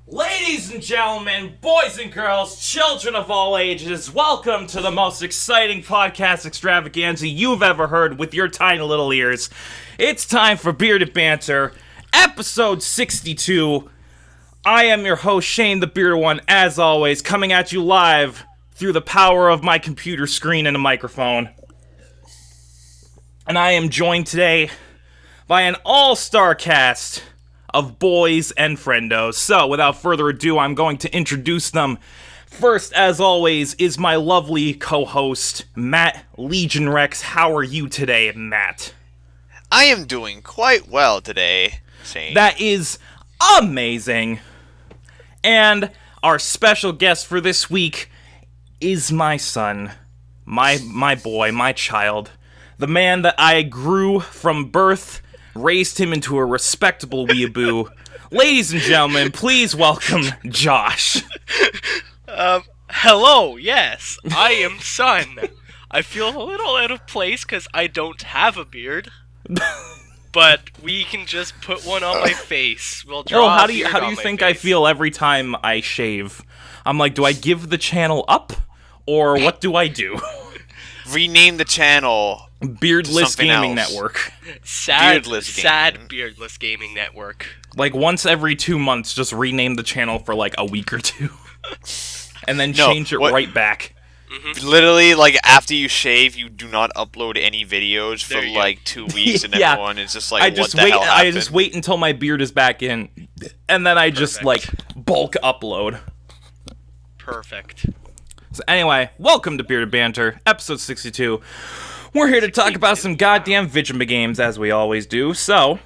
Ladies and gentlemen, boys and girls, children of all ages, welcome to the most exciting podcast extravaganza you've ever heard with your tiny little ears. It's time for Bearded Banter, episode 62. I am your host, Shane the Bearded One, as always, coming at you live through the power of my computer screen and a microphone. And I am joined today by an all-star cast of boys and friendos. So, without further ado, I'm going to introduce them. First, as always, is my lovely co-host, Matt Legion Rex. How are you today, Matt? I am doing quite well today, Shane. That is amazing. And our special guest for this week is my son, my boy, my child, the man that I grew from birth, raised him into a respectable weeaboo. Ladies and gentlemen, please welcome Josh. Hello, yes, I am Son. I feel a little out of place because I don't have a beard, but we can just put one on my face. We'll draw how do you think I feel every time I shave? I'm like, do I give the channel up, or what do I do? Rename the channel Beardless Gaming Network. Sad Beardless Gaming Network. Like, once every 2 months, just rename the channel for, like, a week or two. And then change it right back. Mm-hmm. Literally, like, after you shave, you do not upload any videos for, like, 2 weeks, and everyone is just like, what the hell happened? I just wait until my beard is back in, and then I just, like, bulk upload. Perfect. So anyway, welcome to Bearded Banter, episode 62. We're here to talk about some goddamn video games, as we always do. So,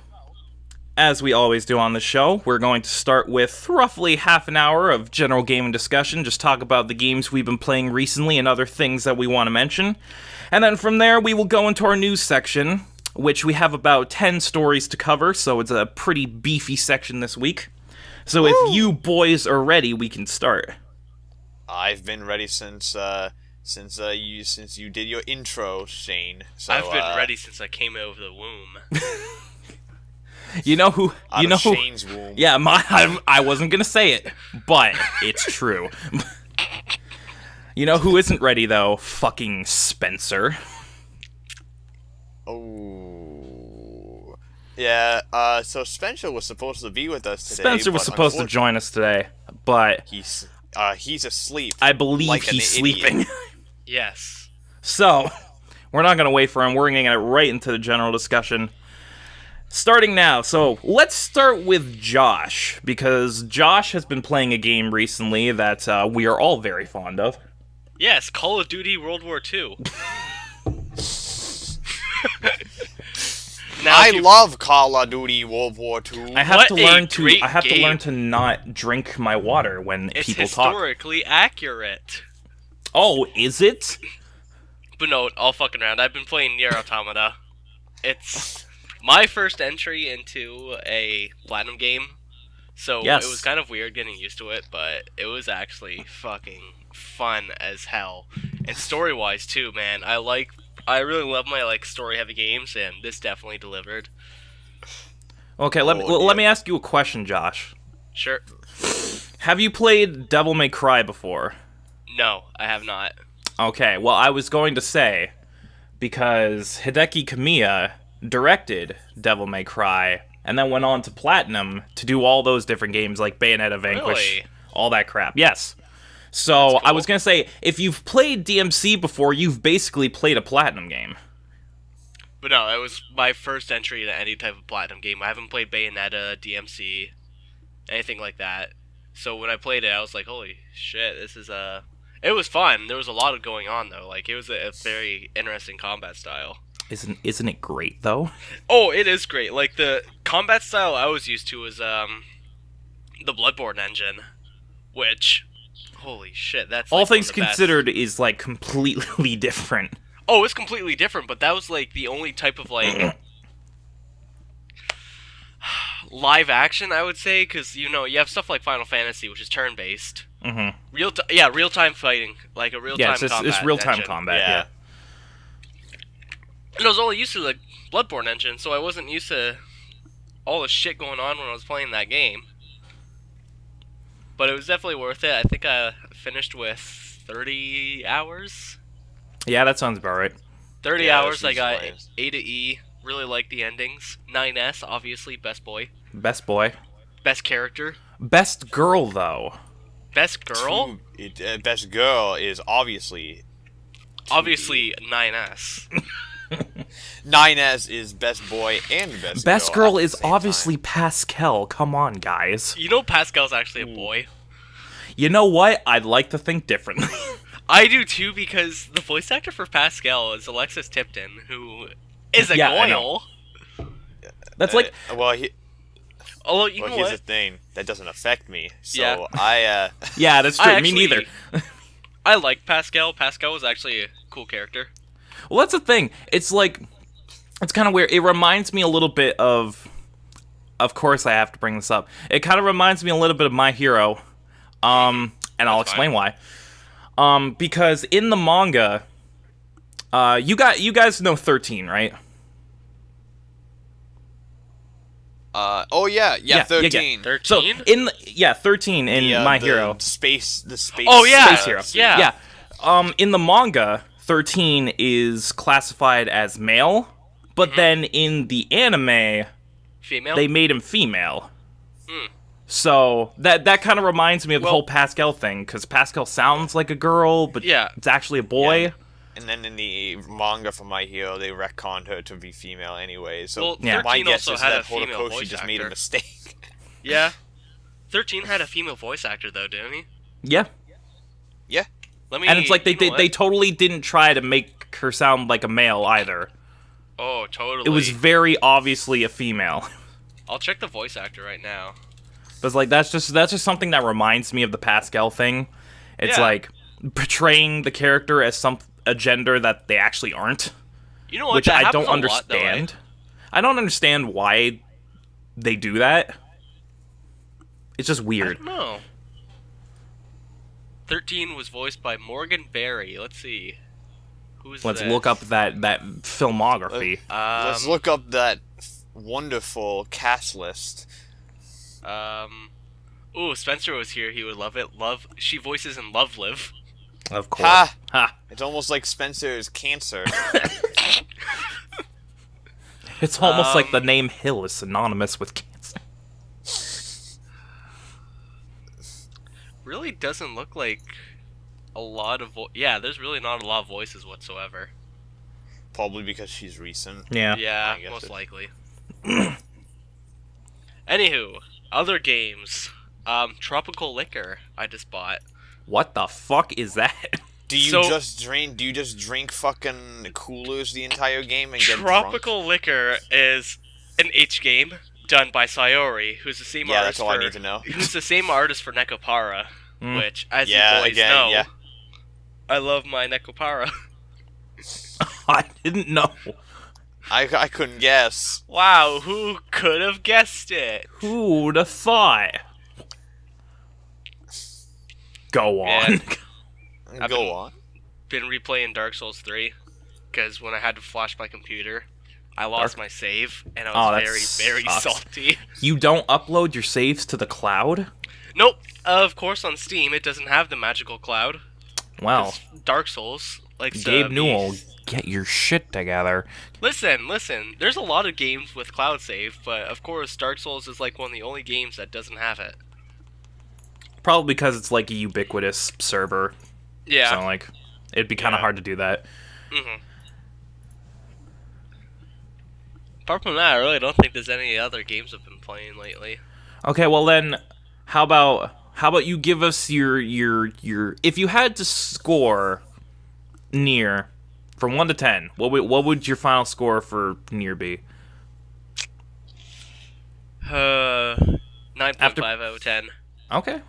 as we always do on the show, we're going to start with roughly half an hour of general gaming discussion, just talk about the games we've been playing recently and other things that we want to mention. And then from there, we will go into our news section, which we have about 10 stories to cover, so it's a pretty beefy section this week. So if you boys are ready, we can start. I've been ready since you did your intro, Shane. So, I've been ready since I came out of the womb. Shane's womb. Yeah, I wasn't gonna say it, but it's true. You know who isn't ready though? Fucking Spencer. Oh. Yeah. So Spencer was supposed to be with us today. Spencer was supposed to join us today, but he's asleep. I believe he's sleeping. Yes. So, we're not going to wait for him. We're going to get right into the general discussion. Starting now. So, let's start with Josh, because Josh has been playing a game recently that we are all very fond of. Yes, Call of Duty World War II. I love Call of Duty World War II. I have to learn to not drink my water when people talk. It's historically accurate. Oh, is it? But no, all fucking around. I've been playing Nier Automata. It's my first entry into a Platinum game, so It was kind of weird getting used to it, but it was actually fucking fun as hell. And story-wise too, man. I really love my story-heavy games, and this definitely delivered. Okay, let me ask you a question, Josh. Sure. Have you played Devil May Cry before? No, I have not. Okay, well, I was going to say, because Hideki Kamiya directed Devil May Cry, and then went on to Platinum to do all those different games, like Bayonetta, Vanquish, all that crap. Yes. So, cool. I was going to say, if you've played DMC before, you've basically played a Platinum game. But no, it was my first entry into any type of Platinum game. I haven't played Bayonetta, DMC, anything like that. So when I played it, I was like, holy shit, this is It was fun. There was a lot of going on, though. It was a very interesting combat style. Isn't it great, though? Oh, it is great. The combat style I was used to was the Bloodborne engine, which... Holy shit, that's all things considered is completely different. Oh, it's completely different, but that was the only type of live action, I would say, because you have stuff like Final Fantasy, which is turn-based. Mm-hmm. Real-time fighting, a real-time combat. It's real-time combat. Yeah. And I was only used to the Bloodborne engine, so I wasn't used to all the shit going on when I was playing that game. But it was definitely worth it. I think I finished with 30 hours. Yeah, that sounds about right. 30 hours, I got A to E. Really like the endings. 9S, obviously, best boy. Best boy. Best character. Best girl, though. Best girl? Best girl is obviously 9S. 9S is best boy and best girl. Best girl is obviously Pascal. Come on, guys. You know Pascal's actually a boy. You know what? I'd like to think differently. I do too, because the voice actor for Pascal is Alexis Tipton, who is a Goyle. That's like... Although, you know here's what? the thing. That doesn't affect me. So I... Yeah, that's true. Me neither. I like Pascal. Pascal was actually a cool character. Well, that's the thing. It's like... It's kind of weird. It reminds me a little bit of... Of course I have to bring this up. It kind of reminds me a little bit of My Hero. And I'll explain why. Because in the manga... you guys know 13, right? 13. 13? So in 13 in My Hero. The space. Oh yeah, Space Hero. Yeah. In the manga, 13 is classified as male, but then in the anime, female. They made him female. So that kind of reminds me of the whole Pascal thing, because Pascal sounds like a girl, but it's actually a boy. Yeah. And then in the manga for My Hero, they retconned her to be female anyway. So my guess is that Horikoshi just made a mistake. Yeah. 13 had a female voice actor, though, didn't he? Yeah. Yeah. And it's like they totally didn't try to make her sound like a male either. Oh, totally. It was very obviously a female. I'll check the voice actor right now. But it's like that's just something that reminds me of the Pascal thing. It's like portraying the character as a gender that they actually aren't. You know what? Which I don't understand. I don't understand why they do that. It's just weird. I don't know. 13 was voiced by Morgan Berry. Let's see. Who's Let's look up that filmography. Let's look up that wonderful cast list. Ooh, Spencer was here. He would love it. She voices in Love Live. Of course. It's almost like Spencer's cancer. It's almost like the name Hill is synonymous with cancer. Really doesn't look like a lot of there's really not a lot of voices whatsoever. Probably because she's recent. Yeah, most likely. Anywho, other games. Tropical Liquor I just bought. What the fuck is that? Do you just drink fucking coolers the entire game and get Tropical drunk? Liquor is an H game done by Sayori, who's the same artist that's all I need to know. Who's the same artist for Nekopara, which, as you boys know, I love my Nekopara. I didn't know. I couldn't guess. Wow, who could have guessed it? Who'd have thought? Go on. Go on. Been replaying Dark Souls 3 because when I had to flash my computer, I lost my save and I was very salty. You don't upload your saves to the cloud? Nope. Of course, on Steam it doesn't have the magical cloud. Wow. Dark Souls, like Gabe Newell, get your shit together. Listen. There's a lot of games with cloud save, but of course, Dark Souls is like one of the only games that doesn't have it. Probably because it's like a ubiquitous server. Yeah. So like, it'd be kind of hard to do that. Mm-hmm. Apart from that, I really don't think there's any other games I've been playing lately. Okay, well then, how about you give us your if you had to score Nier from 1 to 10, what would your final score for Nier be? 9.5 out of 10. Okay.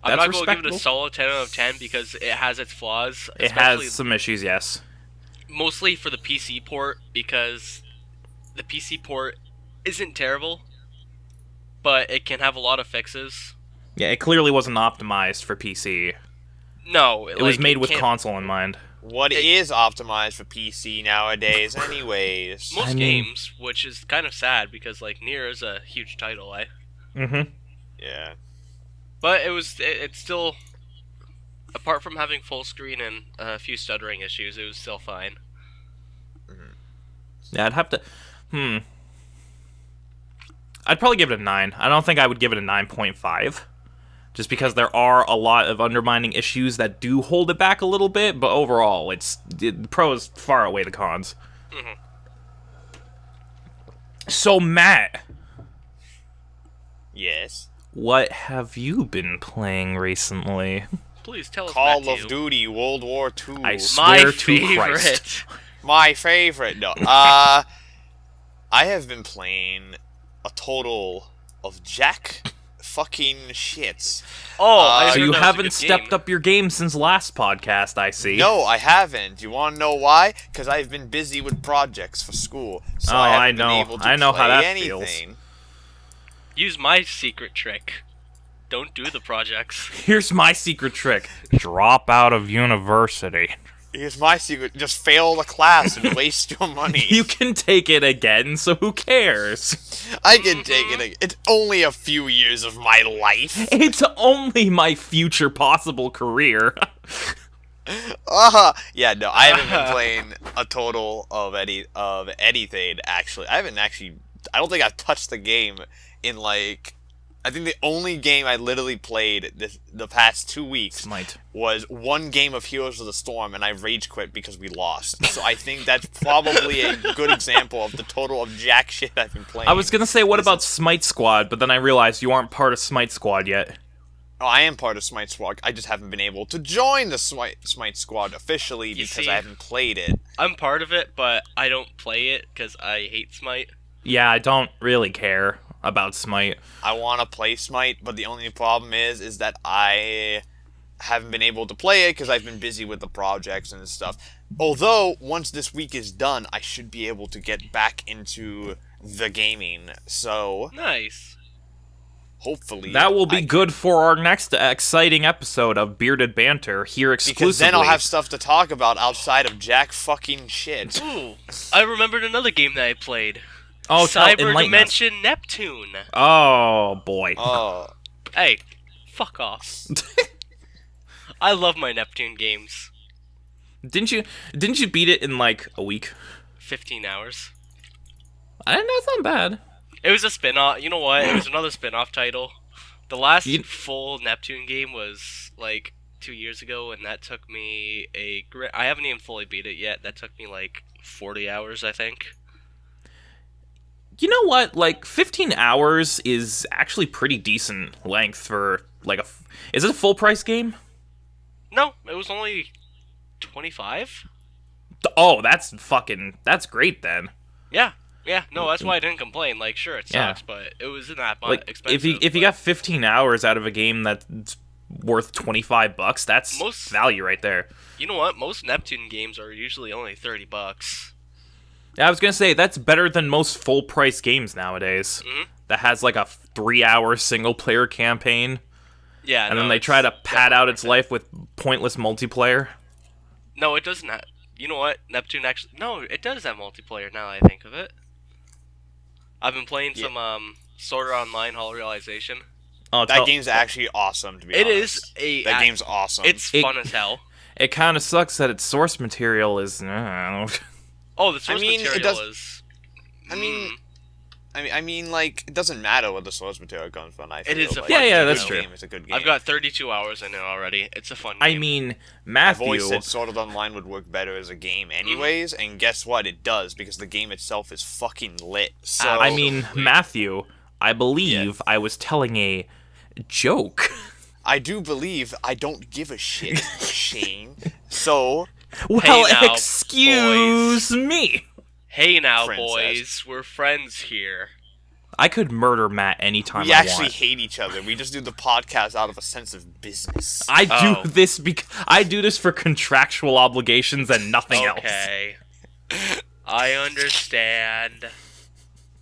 I'm not going to give it a solid 10 out of 10 because it has its flaws. It has some issues, yes. Mostly for the PC port, because the PC port isn't terrible, but it can have a lot of fixes. Yeah, it clearly wasn't optimized for PC. No. It was made with console in mind. What is optimized for PC nowadays, anyways? Most games, which is kind of sad because, like, Nier is a huge title, Mm-hmm. Yeah. But it's still, apart from having full screen and a few stuttering issues, it was still fine. Yeah, I'd have to... I'd probably give it a 9. I don't think I would give it a 9.5. Just because there are a lot of undermining issues that do hold it back a little bit, but overall, the pros far outweigh the cons. Mm-hmm. So, Matt. Yes? What have you been playing recently? Please tell us, Call Matthew. of Duty World War II. I swear to Christ. Christ. My favorite. No. I have been playing a total of jack fucking shits. Oh, so you haven't stepped up your game since last podcast, I see. No, I haven't. You want to know why? Because I've been busy with projects for school. So I know. Been able to I know play how that anything. feels. Use my secret trick. Don't do the projects. Here's my secret trick. Drop out of university. Here's my secret. Just fail the class and waste your money. You can take it again, so who cares? I can take it again. It's only a few years of my life. It's only my future possible career. Yeah, no, I haven't been playing a total of anything, actually. I don't think I've touched the game in, I think the only game I literally played the past 2 weeks was one game of Heroes of the Storm, and I rage quit because we lost. So I think that's probably a good example of the total of jack shit I've been playing. I was gonna say, what about Smite Squad? But then I realized you aren't part of Smite Squad yet. Oh, I am part of Smite Squad. I just haven't been able to join the Smite Squad officially because I haven't played it. I'm part of it, but I don't play it because I hate Smite. Yeah, I don't really care about Smite. I want to play Smite, but the only problem is that I haven't been able to play it because I've been busy with the projects and stuff. Although, once this week is done, I should be able to get back into the gaming. So, nice. Hopefully. That will be good for our next exciting episode of Bearded Banter here exclusively. Because then I'll have stuff to talk about outside of jack fucking shit. Ooh, I remembered another game that I played. Oh, Cyber Dimension Neptune. Oh, boy. Oh. Hey, fuck off. I love my Neptune games. Didn't you beat it in a week? 15 hours. That's not bad. It was a spin-off. You know what? It was another spin-off title. The last full Neptune game was 2 years ago, and that took me I haven't even fully beat it yet. That took me 40 hours, I think. You know what? 15 hours is actually pretty decent length for, is it a full-price game? No, it was only 25. Oh, that's great, then. Yeah, no, that's why I didn't complain. Sure, it sucks, but it wasn't that expensive. If you got 15 hours out of a game that's worth $25, that's value right there. You know what? Most Neptune games are usually only $30. Yeah, I was gonna say that's better than most full price games nowadays. Mm-hmm. That has a 3-hour single player campaign. Yeah, and then they try to pad out its life with pointless multiplayer. No, it doesn't have. You know what? Neptune actually. No, it does have multiplayer now that I think of it. I've been playing some Sword Art Online Hall Realization. Oh, that game's actually awesome, to be honest. That game's awesome. It's fun as hell. It kind of sucks that its source material is. Oh, the source material is. It doesn't matter what the source material comes from. I feel it is a fun game. That's true. It's a good game. I've got 32 hours in it already. It's a fun game. Matthew. I've always said Sword Art Online would work better as a game anyways, and guess what? It does, because the game itself is fucking lit. So, Matthew, I believe I was telling a joke. I do believe I don't give a shit, Shane. So... Well, hey now, excuse me. Hey now, boys. We're friends here. I could murder Matt anytime we actually hate each other. We just do the podcast out of a sense of business. I do this for contractual obligations and nothing else. Okay. I understand.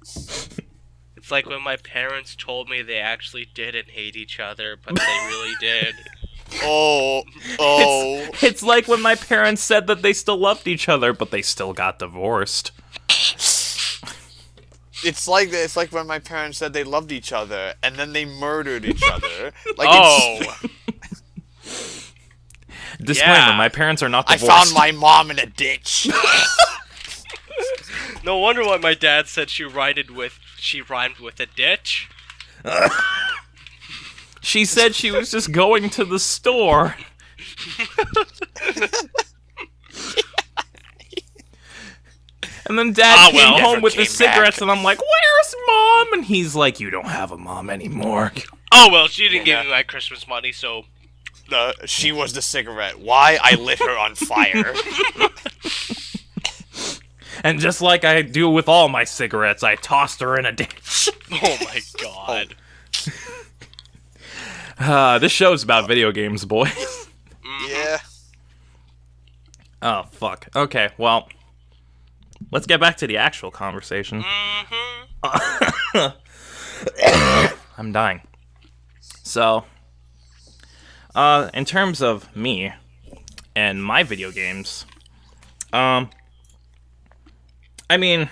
It's like when my parents told me they actually didn't hate each other, but they really did. Oh. It's like when my parents said that they still loved each other, but they still got divorced. It's like when my parents said they loved each other and then they murdered each other. Like Disclaimer: my parents are not divorced. I found my mom in a ditch. No wonder why my dad said she rhymed with a ditch. She said she was just going to the store. And then Dad came home with the cigarettes, and I'm like, "Where's Mom?" And he's like, "You don't have a mom anymore." Oh well, she didn't give me my Christmas money, so. She was the cigarette. Why? I lit her on fire. And just like I do with all my cigarettes, I tossed her in a ditch. Oh my god. This show's about video games, boys. Yeah. Oh, fuck. Okay, well, let's get back to the actual conversation. I'm dying. So, in terms of me and my video games, I mean,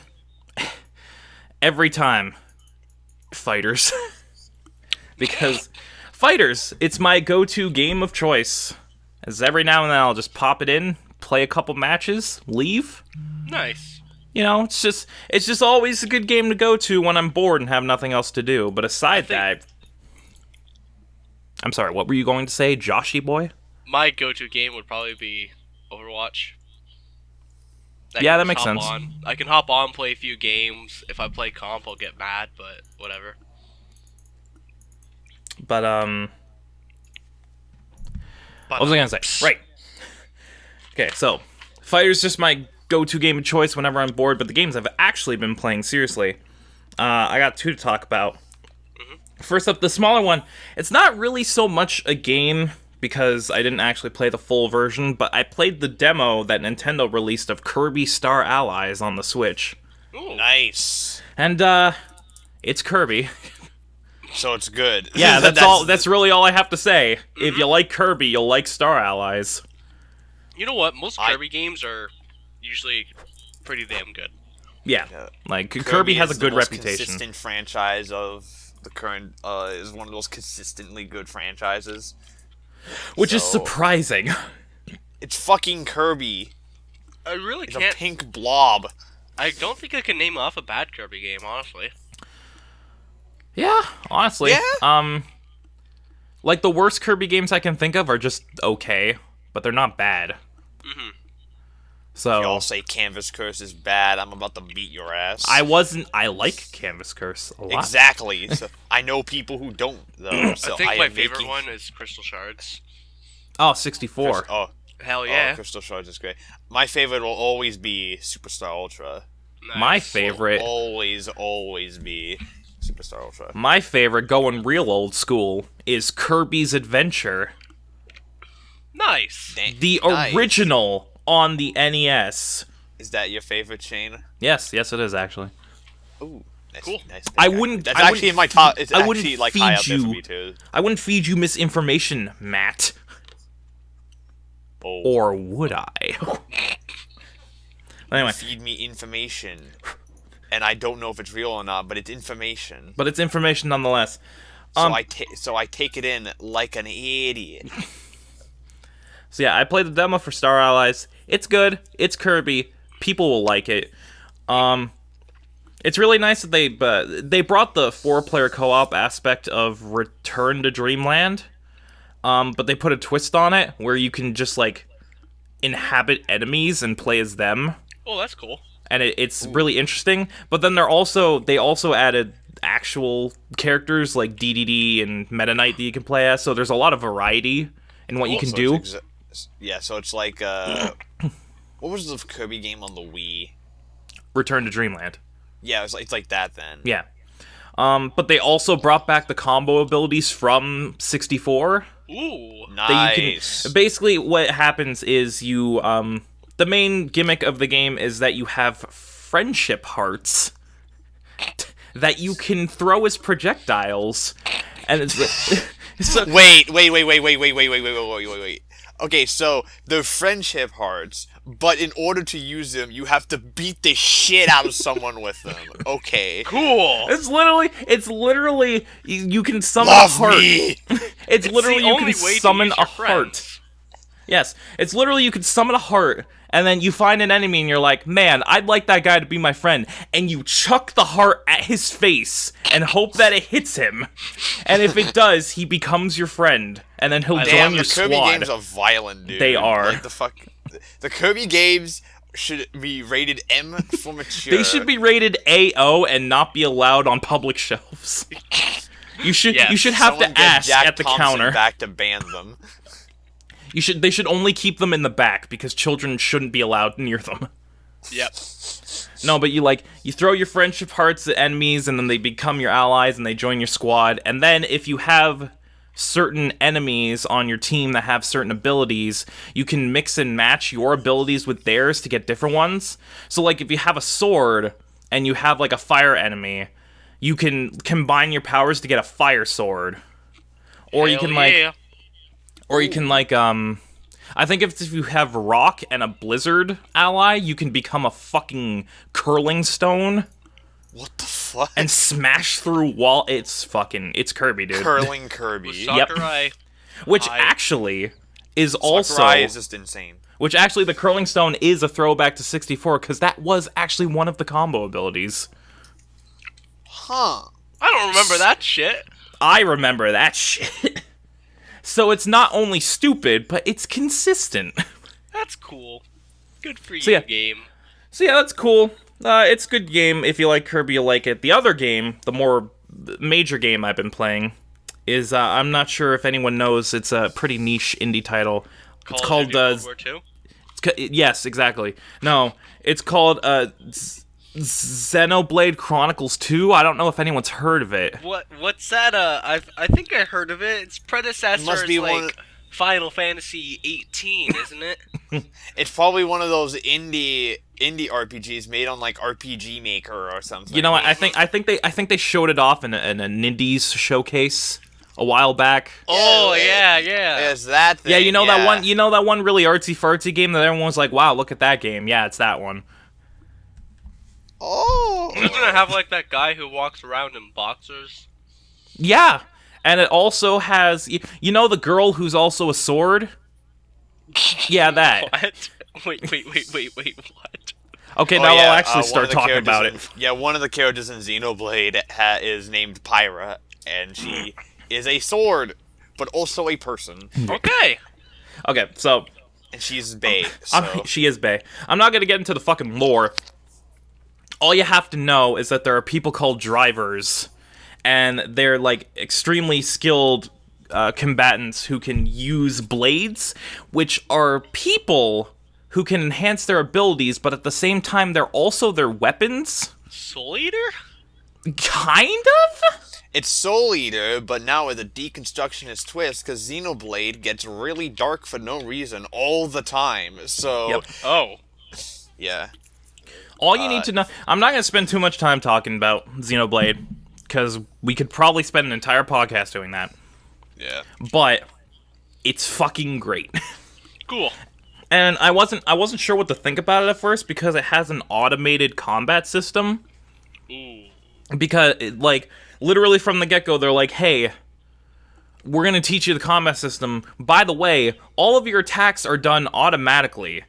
every time, Fighters. Because Fighters, it's my go-to game of choice. As every now and then I'll just pop it in, play a couple matches, leave. Nice. You know, it's just always a good game to go to when I'm bored and have nothing else to do. But aside that, I'm sorry, what were you going to say, Joshy boy? My go-to game would probably be Overwatch. Yeah, that makes sense. I can hop on, play a few games. If I play comp, I'll get mad, but whatever. But, what was I gonna say? Right. Okay, so, Fighter's just my go-to game of choice whenever I'm bored, but the games I've actually been playing seriously, I got two to talk about. First up, the smaller one. It's not really so much a game, because I didn't actually play the full version, but I played the demo that Nintendo released of Kirby Star Allies on the Switch. Ooh. Nice. And, it's Kirby. So it's good. Yeah, that's really all I have to say. If you like Kirby, you'll like Star Allies. You know what? Most Kirby games are usually pretty damn good. Yeah. Like, Kirby has a good reputation. Consistent franchise of the current, is one of those consistently good franchises. Which is surprising. It's fucking Kirby. I really It's can't. a pink blob. I don't think I can name off a bad Kirby game, honestly. Yeah, honestly. Yeah? Like, the worst Kirby games I can think of are just okay, but they're not bad. So, Y'all say Canvas Curse is bad, I'm about to beat your ass. I like Canvas Curse a lot. Exactly. So, I know people who don't, though. So I think my favorite one is Crystal Shards. Oh, 64. Hell yeah. Crystal Shards is great. My favorite will always be Superstar Ultra. Nice. My favorite... Always be Superstar Ultra. My favorite, going real old school, is Kirby's Adventure. Nice. The original on the NES. Is that your favorite, Shane? Yes, it is, actually. Ooh, nice, cool. Nice. That's actually in my top. It's I actually wouldn't like feed high up there you. for me too. I wouldn't feed you misinformation, Matt. Oh. Or would I? Anyway. Feed me information. And I don't know if it's real or not, but it's information. But it's information nonetheless. So I take it in like an idiot. So yeah, I played the demo for Star Allies. It's good. It's Kirby. People will like it. It's really nice that they brought the 4-player co-op aspect of Return to Dreamland. But they put a twist on it where you can just like inhabit enemies and play as them. Oh, that's cool. And it's really interesting. But then they also added actual characters like DDD and Meta Knight that you can play as. So there's a lot of variety in what you can do. Yeah, so it's like what was the Kirby game on the Wii? Return to Dreamland. Yeah, it's like that then. Yeah. But they also brought back the combo abilities from 64. Ooh, nice. Basically, what happens is you the main gimmick of the game is that you have friendship hearts that you can throw as projectiles, and it's so, wait. Okay, so they're friendship hearts, but in order to use them, you have to beat the shit out of someone with them. Okay. Cool. It's literally you can summon Love a heart. me. It's literally the you only can way to summon use a your heart. friends. Yes, it's literally you can summon a heart, and then you find an enemy, and you're like, man, I'd like that guy to be my friend, and you chuck the heart at his face and hope that it hits him, and if it does, he becomes your friend, and then he'll join your the Kirby squad. games are violent, dude. They are. Like, the Kirby games should be rated M for mature. They should be rated AO and not be allowed on public shelves. You should have Someone to ask Jack at the Thompson counter. back to ban them. They should only keep them in the back because children shouldn't be allowed near them. Yep. No, but you throw your friendship hearts at enemies, and then they become your allies, and they join your squad. And then if you have certain enemies on your team that have certain abilities, you can mix and match your abilities with theirs to get different ones. So, like, if you have a sword and you have, like, a fire enemy, you can combine your powers to get a fire sword. Or you can, like... Or you can, like, I think if you have rock and a blizzard ally, you can become a fucking curling stone. What the fuck? And smash through wall. It's Kirby, dude. Curling Kirby. Sakurai. Which actually is Sakurai is just insane. Which actually, the curling stone is a throwback to 64, because that was actually one of the combo abilities. Huh. I don't remember that shit. I remember that shit. So it's not only stupid, but it's consistent. That's cool. Good for you, So, yeah. game. So yeah, that's cool. It's a good game. If you like Kirby, you'll like it. The other game, the more major game I've been playing, is, I'm not sure if anyone knows, it's a pretty niche indie title. It's called, World War II? Yes, exactly. No, it's called, Xenoblade Chronicles 2. I don't know if anyone's heard of it. What's that? I think I heard of it. Its predecessor Must be is like one... Final Fantasy 18, isn't it? It's probably one of those indie RPGs made on like RPG Maker or something. You know what? I think they showed it off in a Nindies showcase a while back. Oh yeah. It's that thing. Yeah, that one really artsy fartsy game that everyone was like, "Wow, look at that game." Yeah, it's that one. Oh. Doesn't it have like that guy who walks around in boxers? Yeah, and it also has the girl who's also a sword. Yeah, that. What? Wait, what? Okay, now I'll actually start talking about it. Yeah, one of the characters in Xenoblade is named Pyra, and she is a sword, but also a person. Okay, so... And she's bae, so... She is bae. I'm not gonna get into the fucking lore. All you have to know is that there are people called drivers, and they're, like, extremely skilled combatants who can use blades, which are people who can enhance their abilities, but at the same time, they're also their weapons. Soul Eater? Kind of? It's Soul Eater, but now with a deconstructionist twist, because Xenoblade gets really dark for no reason all the time, so... Yep. Oh. Yeah. All you need to know... I'm not going to spend too much time talking about Xenoblade, because we could probably spend an entire podcast doing that. Yeah. But it's fucking great. Cool. And I wasn't sure what to think about it at first, because it has an automated combat system. Ooh. Because, literally from the get-go, they're like, hey, we're going to teach you the combat system. By the way, all of your attacks are done automatically.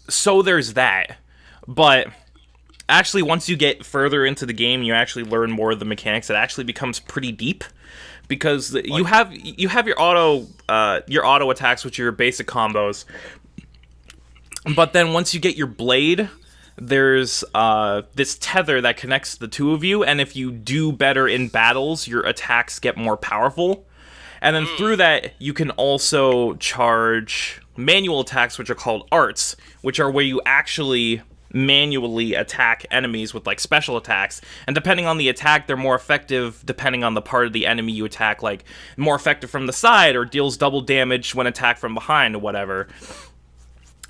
So there's that. But actually, once you get further into the game, you actually learn more of the mechanics. It actually becomes pretty deep. Because you have your auto attacks, which are your basic combos. But then once you get your blade, there's this tether that connects the two of you, and if you do better in battles, your attacks get more powerful. And then through that, you can also charge manual attacks, which are called arts, which are where you actually manually attack enemies with like special attacks, and depending on the attack, they're more effective depending on the part of the enemy you attack, like more effective from the side or deals double damage when attacked from behind or whatever.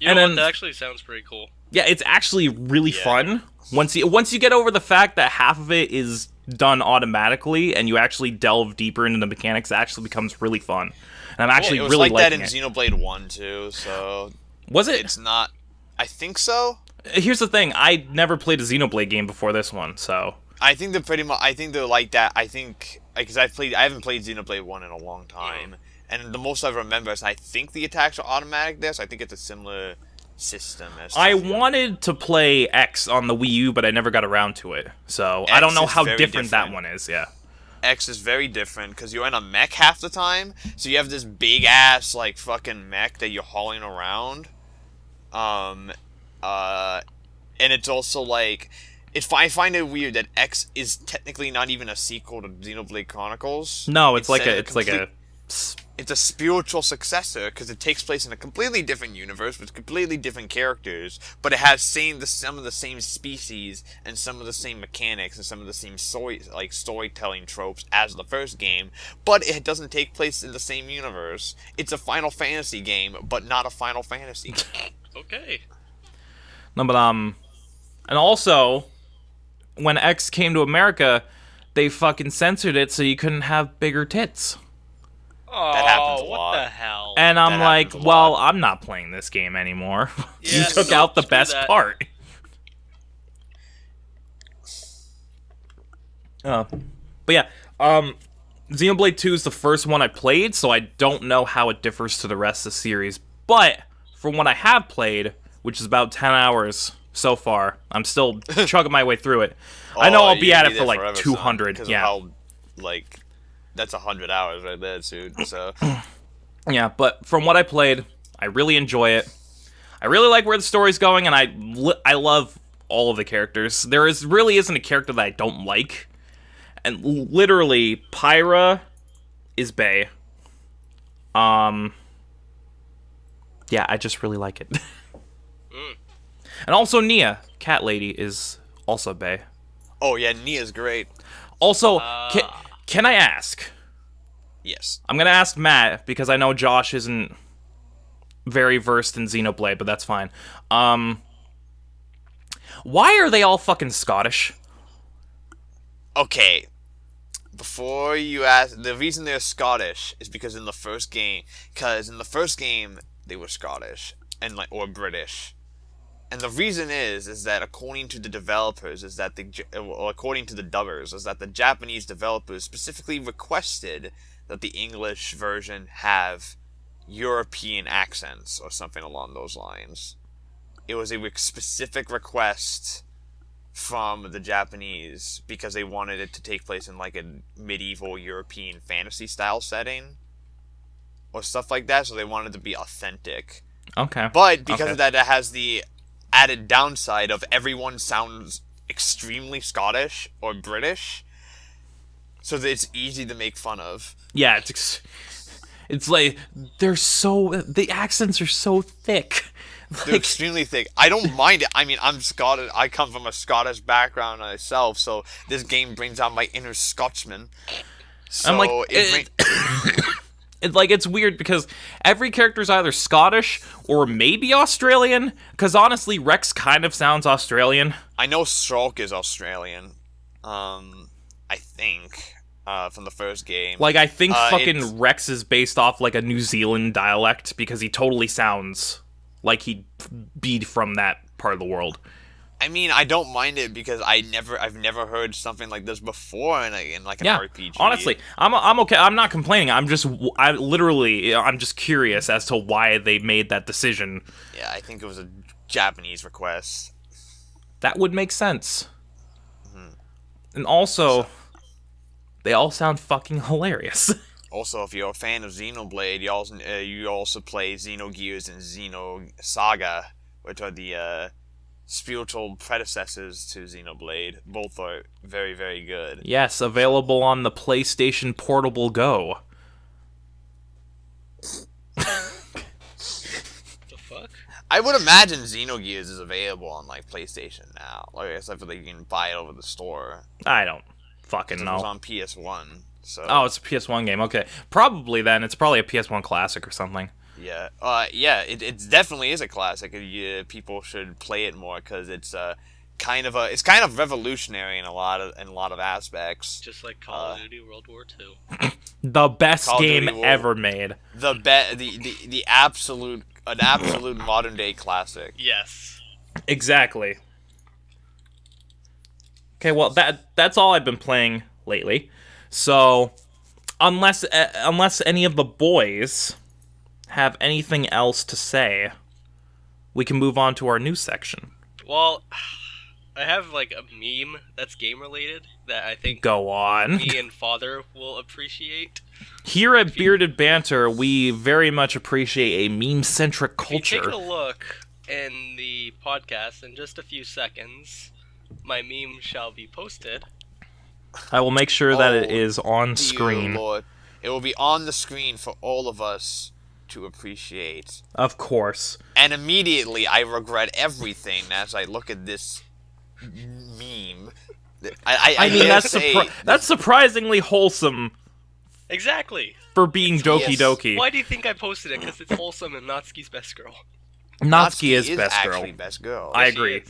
That actually sounds pretty cool. Yeah, it's actually really fun once you get over the fact that half of it is done automatically and you actually delve deeper into the mechanics, it actually becomes really fun. And I'm actually really liking it. It was like that in Xenoblade 1 too, so... Was it? It's not... I think so. Here's the thing, I never played a Xenoblade game before this one, so... I think they're like that. I think... Because I haven't played Xenoblade 1 in a long time. And the most I remember is I think the attacks are automatic there, so I think it's a similar system. I wanted to play X on the Wii U, but I never got around to it. So I don't know how different that one is, yeah. X is very different, because you're in a mech half the time, so you have this big-ass, like, fucking mech that you're hauling around. And it's also, like... I find it weird that X is technically not even a sequel to Xenoblade Chronicles. No, it's a spiritual successor because it takes place in a completely different universe with completely different characters, but it has some of the same species and some of the same mechanics and some of the same storytelling tropes as the first game, but it doesn't take place in the same universe. It's a Final Fantasy game, but not a Final Fantasy game. Okay. No, but and also, when X came to America, they fucking censored it so you couldn't have bigger tits. Oh, that happens a what lot. the hell? And I'm like, well, I'm not playing this game anymore. You took out the best part. But yeah, Xenoblade 2 is the first one I played, so I don't know how it differs to the rest of the series. But from what I have played, which is about 10 hours so far, I'm still chugging my way through it. I know I'll be at it for like 200. Yeah. That's 100 hours right there, dude. So yeah, but from what I played, I really enjoy it. I really like where the story's going, and I love all of the characters. Really isn't a character that I don't like. And literally, Pyra is bae. Yeah, I just really like it. And also Nia, cat lady, is also bae. Oh yeah, Nia's great. Also, can I ask? Yes. I'm gonna ask Matt, because I know Josh isn't very versed in Xenoblade, but that's fine. Why are they all fucking Scottish? Okay. Before you ask, the reason they're Scottish is because in the first game, they were Scottish or British. And the reason is that according to the developers, according to the dubbers, is that the Japanese developers specifically requested that the English version have European accents or something along those lines. It was a specific request from the Japanese because they wanted it to take place in like a medieval European fantasy style setting or stuff like that, so they wanted to be authentic. Okay. But because of that, it has the added downside of everyone sounds extremely Scottish or British, so that it's easy to make fun of. Yeah, it's like the accents are so thick. They're extremely thick. I don't mind it. I mean, I'm Scottish. I come from a Scottish background myself, so this game brings out my inner Scotsman. So I'm like, it's weird because every character's either Scottish or maybe Australian. Because honestly, Rex kind of sounds Australian. I know Shulk is Australian. I think from the first game. Like, I think fucking Rex is based off like a New Zealand dialect because he totally sounds like he'd be from that part of the world. I mean, I don't mind it because I've never heard something like this before in an RPG. Honestly, I'm okay. I'm not complaining. I'm just curious as to why they made that decision. Yeah, I think it was a Japanese request. That would make sense. Mm-hmm. And also, they all sound fucking hilarious. Also, if you're a fan of Xenoblade, you also play Xenogears and Xenosaga, which are the spiritual predecessors to Xenoblade. Both are very, very good. Yes, available on the PlayStation Portable Go. The fuck? I would imagine Xenogears is available on like PlayStation now, except for that you can buy it over the store. I don't fucking know. It was on PS1. So. Oh, it's a PS1 game. Okay, probably then. It's probably a PS1 classic or something. Yeah. It definitely is a classic. People should play it more because it's kind of revolutionary in a lot of aspects. Just like Call of Duty World War II. The best game ever made. The absolute modern day classic. Yes. Exactly. Okay, well that's all I've been playing lately. So, unless any of the boys have anything else to say, we can move on to our news section. Well, I have like a meme that's game related that I think Go on. me and Father will appreciate. Here at Bearded Banter, we very much appreciate a meme-centric culture. If you take a look in the podcast in just a few seconds, my meme shall be posted. I will make sure that it is on screen. Lord. It will be on the screen for all of us to appreciate. Of course. And immediately I regret everything as I look at this meme. I mean, that's surprisingly wholesome. Exactly. For being Doki Doki. Why do you think I posted it? Because it's wholesome and Natsuki's best girl. Natsuki is best actually girl. Best girl. I agree.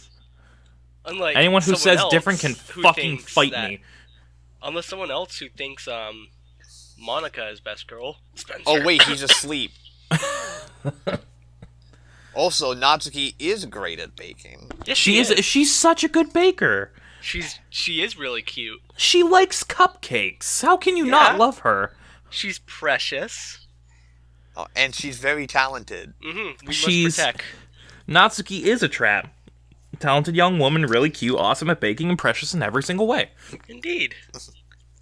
Unlike anyone who says else different can fucking fight me. Unless someone else who thinks Monica is best girl. Spencer. Oh wait, he's asleep. Also, Natsuki is great at baking. Yes, she is. She's such a good baker. She is really cute. She likes cupcakes. How can you not love her? She's precious. Oh, and she's very talented. Mm-hmm. We must protect. Natsuki is a trap. Talented young woman, really cute, awesome at baking, and precious in every single way. Indeed.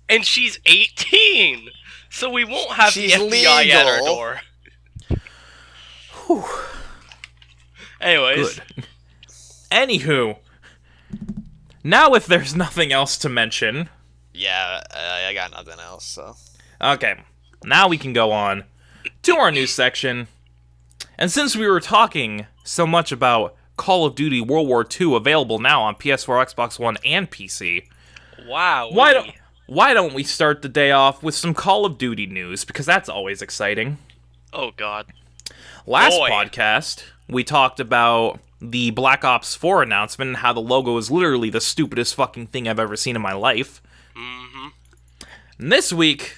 And she's 18, so we won't have the FBI at our door. Whew. Anyways. Good. Anywho. Now if there's nothing else to mention. Yeah, I got nothing else, so. Okay. Now we can go on to our news section. And since we were talking so much about Call of Duty World War II available now on PS4, Xbox One, and PC. Wow. Why don't we start the day off with some Call of Duty news? Because that's always exciting. Oh, God. Last podcast, we talked about the Black Ops 4 announcement and how the logo is literally the stupidest fucking thing I've ever seen in my life. Mm-hmm. And this week,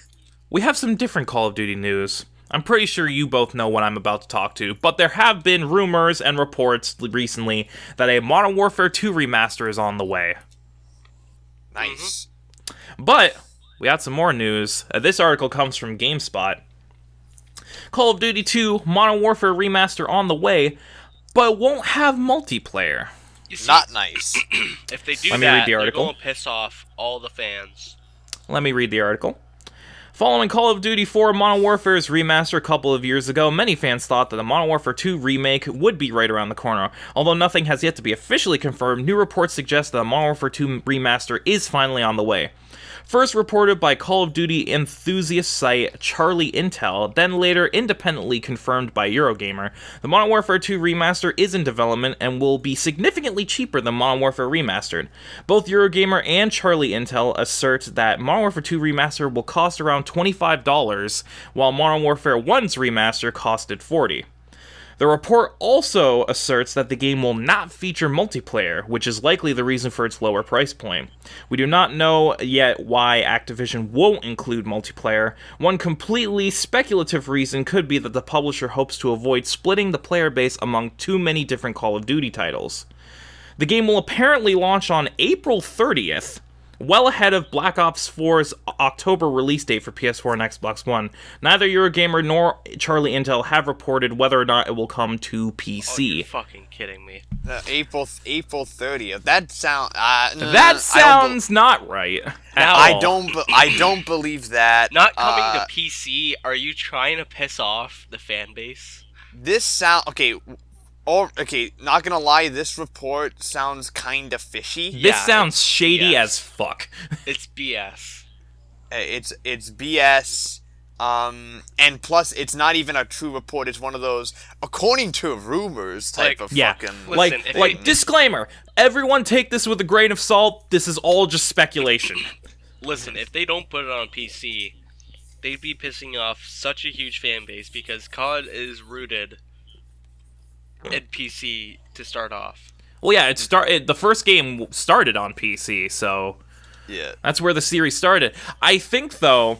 we have some different Call of Duty news. I'm pretty sure you both know what I'm about to talk to, but there have been rumors and reports recently that a Modern Warfare 2 remaster is on the way. Nice. But we got some more news. This article comes from GameSpot. Call of Duty 2 Modern Warfare remaster on the way, but won't have multiplayer. Not nice. If they do Let me read the article. They're going to piss off all the fans. Let me read the article. Following Call of Duty 4 Modern Warfare's remaster a couple of years ago, many fans thought that the Modern Warfare 2 remake would be right around the corner. Although nothing has yet to be officially confirmed, new reports suggest that the Modern Warfare 2 remaster is finally on the way. First reported by Call of Duty enthusiast site Charlie Intel, then later independently confirmed by Eurogamer, the Modern Warfare 2 remaster is in development and will be significantly cheaper than Modern Warfare Remastered. Both Eurogamer and Charlie Intel assert that Modern Warfare 2 remaster will cost around $25, while Modern Warfare 1's remaster costed $40. The report also asserts that the game will not feature multiplayer, which is likely the reason for its lower price point. We do not know yet why Activision won't include multiplayer. One completely speculative reason could be that the publisher hopes to avoid splitting the player base among too many different Call of Duty titles. The game will apparently launch on April 30th, well ahead of Black Ops 4's October release date for PS4 and Xbox One. Neither Eurogamer nor Charlie Intel have reported whether or not it will come to PC. Oh, you're fucking kidding me. April 30th. That sounds not right. I don't believe that. Not coming to PC. Are you trying to piss off the fan base? Okay, not gonna lie, this report sounds kinda fishy. This sounds shady as fuck. It's BS. It's BS, and plus, it's not even a true report, it's one of those, according to rumors type of fucking... Listen, disclaimer, everyone take this with a grain of salt, this is all just speculation. Listen, if they don't put it on PC, they'd be pissing off such a huge fan base, because COD is rooted... in PC to start off. Well, yeah, the first game started on PC, so yeah, that's where the series started. I think, though,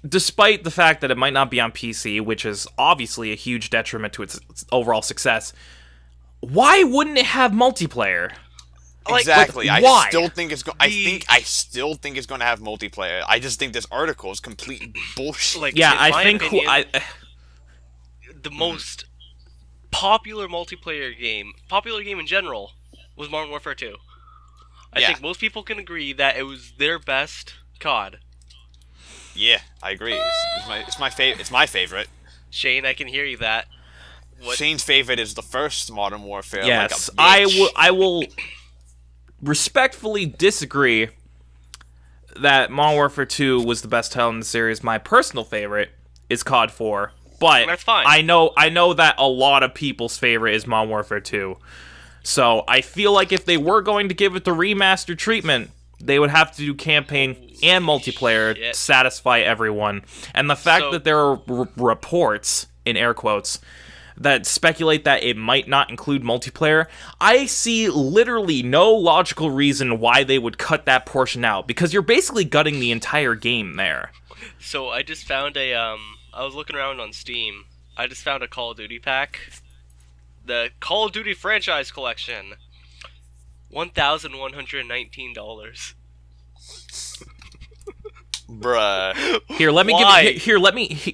despite the fact that it might not be on PC, which is obviously a huge detriment to its overall success, why wouldn't it have multiplayer? Exactly. Like, why? I still think it's going. I still think it's going to have multiplayer. I just think this article is complete bullshit. Like, yeah, in I my think opinion, the most popular multiplayer game in general, was Modern Warfare 2. I think most people can agree that it was their best COD. Yeah, I agree. It's my favorite. Shane, I can hear you that. Shane's favorite is the first Modern Warfare. Yes, like a bitch. I will respectfully disagree that Modern Warfare 2 was the best title in the series. My personal favorite is COD 4, but that's fine. I know that a lot of people's favorite is Modern Warfare 2. So I feel like if they were going to give it the remaster treatment, they would have to do campaign and multiplayer to satisfy everyone. And the fact that there are reports, in air quotes, that speculate that it might not include multiplayer, I see literally no logical reason why they would cut that portion out, because you're basically gutting the entire game there. So I just found I was looking around on Steam. I just found a Call of Duty pack. The Call of Duty franchise collection. $1,119. Bruh.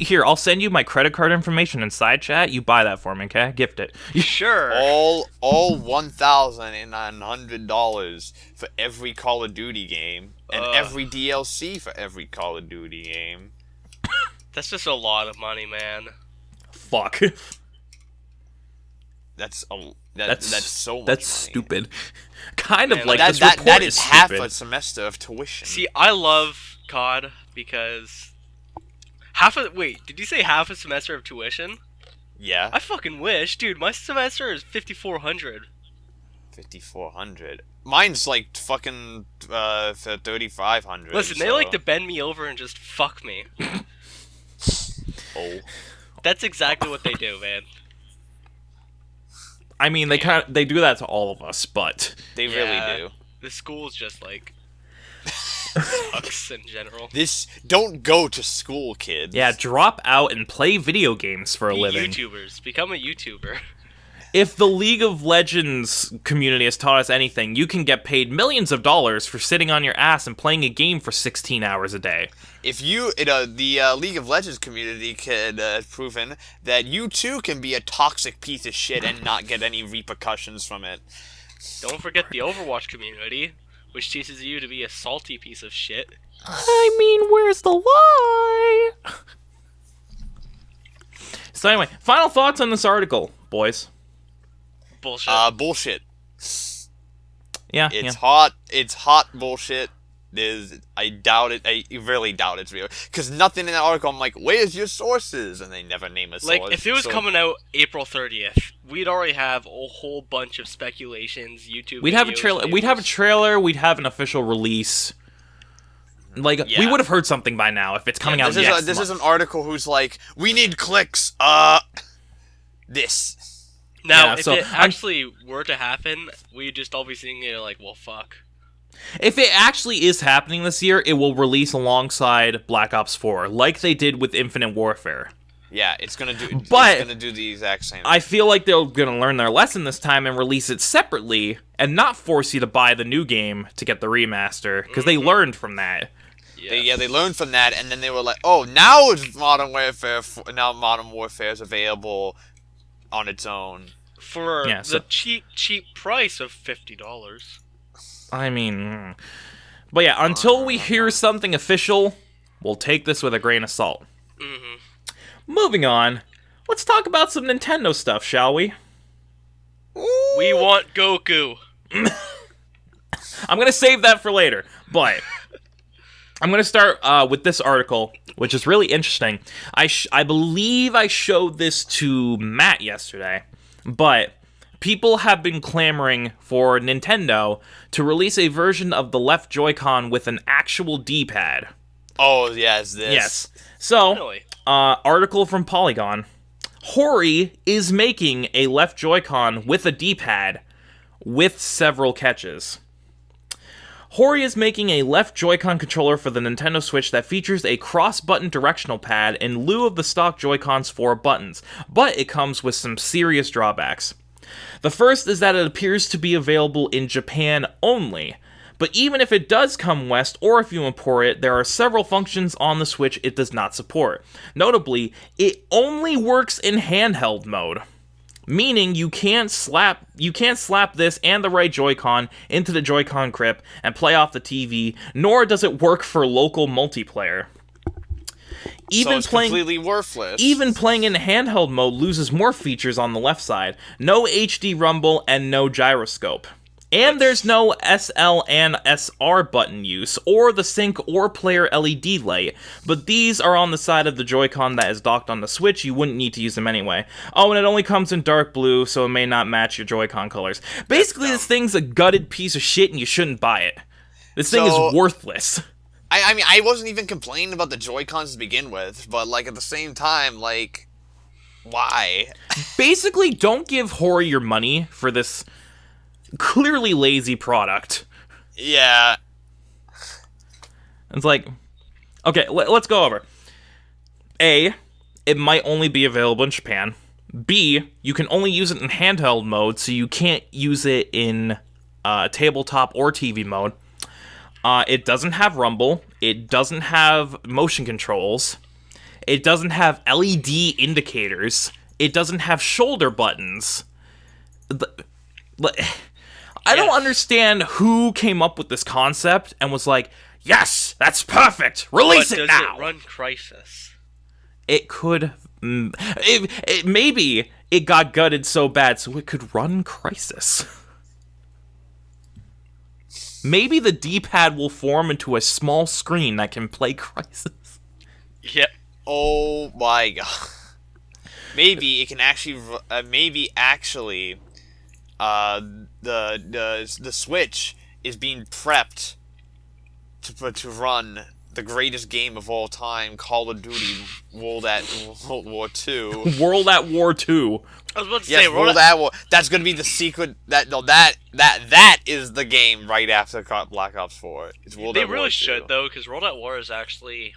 Here, I'll send you my credit card information in side chat. You buy that for me, okay? Gift it. Sure. All $1,900 for every Call of Duty game, and every DLC for every Call of Duty game. That's just a lot of money, man. Fuck. That's so much That's money. stupid. Kind of Man, like that, this that, report that is is half stupid. a semester of tuition. See, I love COD because did you say half a semester of tuition? Yeah. I fucking wish, dude. My semester is $5,400. 5,400. Mine's like fucking for 3,500. Listen, they like to bend me over and just fuck me. Oh. That's exactly what they do, man. I mean, they do that to all of us, but They really do. The school's just like sucks in general. Don't go to school, kids. yeah, drop out and play video games for a Be living. YouTubers. Become a YouTuber. If the League of Legends community has taught us anything, you can get paid millions of dollars for sitting on your ass and playing a game for 16 hours a day. If the League of Legends community has proven that you too can be a toxic piece of shit and not get any repercussions from it. Don't forget the Overwatch community, which teaches you to be a salty piece of shit. I mean, where's the lie? So anyway, final thoughts on this article, boys. Bullshit. Bullshit. Yeah, It's hot. It's hot bullshit. I doubt it. I really doubt it's real. Because nothing in the article, I'm like, where's your sources? And they never name a source. Like, if it was coming out April 30th, we'd already have a whole bunch of speculations, YouTube We'd have a trailer. We'd have a trailer. We'd have an official release. Like, we would have heard something by now if it's coming out next month. This is an article who's like, we need clicks. This. Now, if it actually were to happen, we'd just all be sitting there like, well, fuck. If it actually is happening this year, it will release alongside Black Ops 4, like they did with Infinite Warfare. Yeah, it's gonna do the exact same thing. I feel like they're gonna learn their lesson this time and release it separately, and not force you to buy the new game to get the remaster, because they learned from that. Yes. They learned from that, and then they were like, oh, now it's Modern Warfare. Now Modern Warfare is available on its own for the cheap price of $50. I mean, but yeah, until we hear something official, we'll take this with a grain of salt. Mm-hmm. Moving on, let's talk about some Nintendo stuff, shall we? We want Goku. I'm gonna save that for later, but I'm gonna start with this article, which is really interesting. I believe I showed this to Matt yesterday, but people have been clamoring for Nintendo to release a version of the left Joy-Con with an actual D-pad. Oh, yes, this. Yes. So, really? Article from Polygon. Hori is making a left Joy-Con with a D-pad. with several catches. Hori is making a left Joy-Con controller for the Nintendo Switch that features a cross-button directional pad in lieu of the stock Joy-Con's 4 buttons, but it comes with some serious drawbacks. The first is that it appears to be available in Japan only, but even if it does come west or if you import it, there are several functions on the Switch it does not support. Notably, it only works in handheld mode. Meaning you can't slap this and the right Joy-Con into the Joy-Con grip and play off the TV, nor does it work for local multiplayer. So it's completely worthless. Even playing in handheld mode loses more features on the left side. No HD rumble and no gyroscope. And there's no SL and SR button use, or the sync or player LED light, but these are on the side of the Joy-Con that is docked on the Switch. You wouldn't need to use them anyway. Oh, and it only comes in dark blue, so it may not match your Joy-Con colors. Basically, this thing's a gutted piece of shit, and you shouldn't buy it. This thing is worthless. I mean, I wasn't even complaining about the Joy-Cons to begin with, but, like, at the same time, like, why? Basically, don't give Hori your money for this clearly lazy product. Yeah. It's like, okay, let's go over. A, it might only be available in Japan. B, you can only use it in handheld mode, so you can't use it in tabletop or TV mode. It doesn't have rumble. It doesn't have motion controls. It doesn't have LED indicators. It doesn't have shoulder buttons. I don't understand who came up with this concept and was like, yes, that's perfect, release it now! Does it run Crysis? It could... maybe it got gutted so bad so it could run Crysis. Maybe the D-pad will form into a small screen that can play Crysis. Yep. Oh my god. Maybe it can actually... the Switch is being prepped to run the greatest game of all time, Call of Duty World War II. World at War 2. I was about to say World at War. That's gonna be the secret. That is the game right after Black Ops 4. It's World at War 2. They really should though, because World at War is actually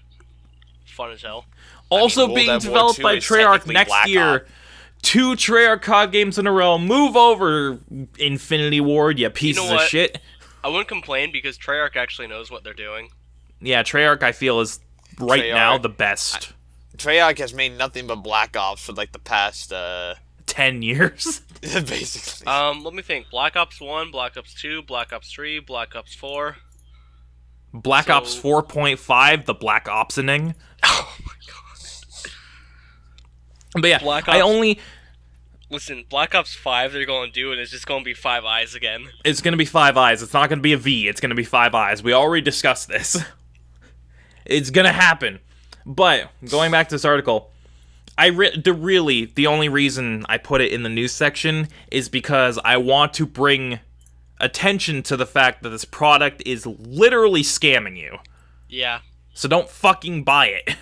fun as hell. Also being developed by Treyarch next year. 2 Treyarch COD games in a row. Move over, Infinity Ward, you pieces of shit. I wouldn't complain because Treyarch actually knows what they're doing. Yeah, Treyarch, I feel, is now the best. Treyarch has made nothing but Black Ops for like the past 10 years. Basically. Let me think. Black Ops 1, Black Ops 2, Black Ops 3, Black Ops 4. Black Ops 4.5, the Black Opsoning. Oh my god. But yeah, Listen, Black Ops 5 they're going to do, and it's just going to be 5 Eyes again. It's going to be 5 Eyes. It's not going to be a V. It's going to be 5 Eyes. We already discussed this. It's going to happen. But, going back to this article, the only reason I put it in the news section is because I want to bring attention to the fact that this product is literally scamming you. Yeah. So don't fucking buy it.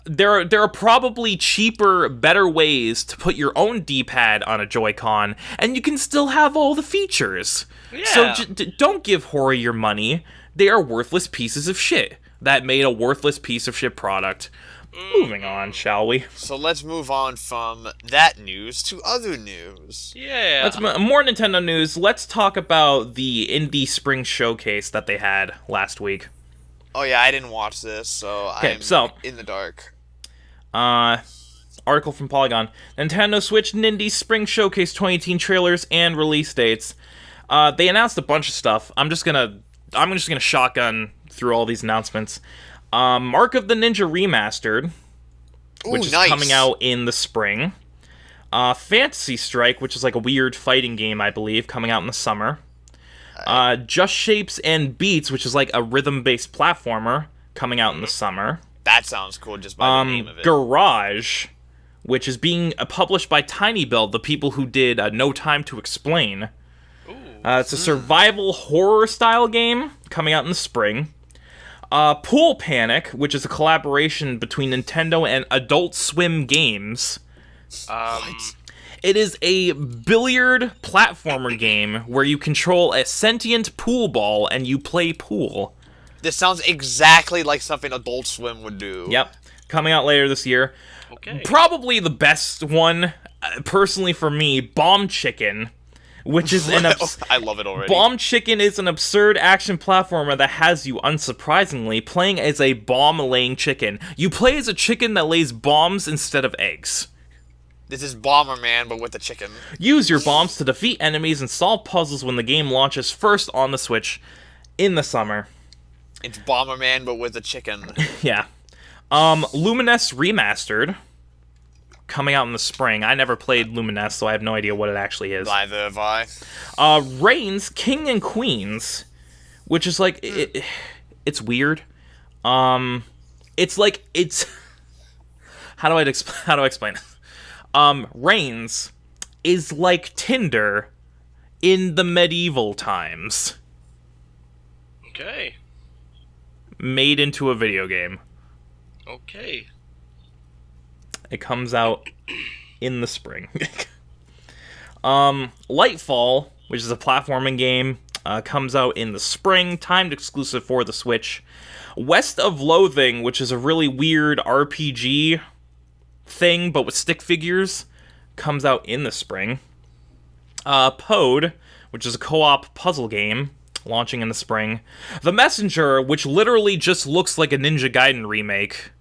There are probably cheaper, better ways to put your own D-pad on a Joy-Con, and you can still have all the features. Yeah. So don't give Hori your money. They are worthless pieces of shit that made a worthless piece of shit product. Moving on, shall we? So let's move on from that news to other news. Yeah. More Nintendo news. Let's talk about the Indie Spring Showcase that they had last week. Oh yeah, I didn't watch this, so I'm in the dark. Article from Polygon. Nintendo Switch and Indie Spring Showcase 2018 trailers and release dates. They announced a bunch of stuff. I'm just gonna shotgun through all these announcements. Mark of the Ninja Remastered, which is coming out in the spring. Fantasy Strike, which is like a weird fighting game, I believe, coming out in the summer. Just Shapes and Beats, which is like a rhythm-based platformer, coming out in the summer. That sounds cool just by the name of it. Garage, which is being published by Tiny Build, the people who did No Time to Explain. It's a survival horror-style game coming out in the spring. Pool Panic, which is a collaboration between Nintendo and Adult Swim Games. What? It is a billiard platformer game where you control a sentient pool ball and you play pool. This sounds exactly like something Adult Swim would do. Yep. Coming out later this year. Okay. Probably the best one, personally for me, Bomb Chicken, which is I love it already. Bomb Chicken is an absurd action platformer that has you, unsurprisingly, playing as a bomb-laying chicken. You play as a chicken that lays bombs instead of eggs. This is Bomberman, but with a chicken. Use your bombs to defeat enemies and solve puzzles when the game launches first on the Switch in the summer. It's Bomberman, but with a chicken. Yeah. Luminous Remastered, coming out in the spring. I never played Luminous, so I have no idea what it actually is. Neither have I. Reigns, King and Queens, which is like, it's weird. It's like, it's... How do I explain it? Reigns is like Tinder in the medieval times. Okay. Made into a video game. Okay. It comes out in the spring. Lightfall, which is a platforming game, comes out in the spring, timed exclusive for the Switch. West of Loathing, which is a really weird RPG thing, but with stick figures, comes out in the spring. Pode, which is a co-op puzzle game, launching in the spring. The Messenger, which literally just looks like a Ninja Gaiden remake,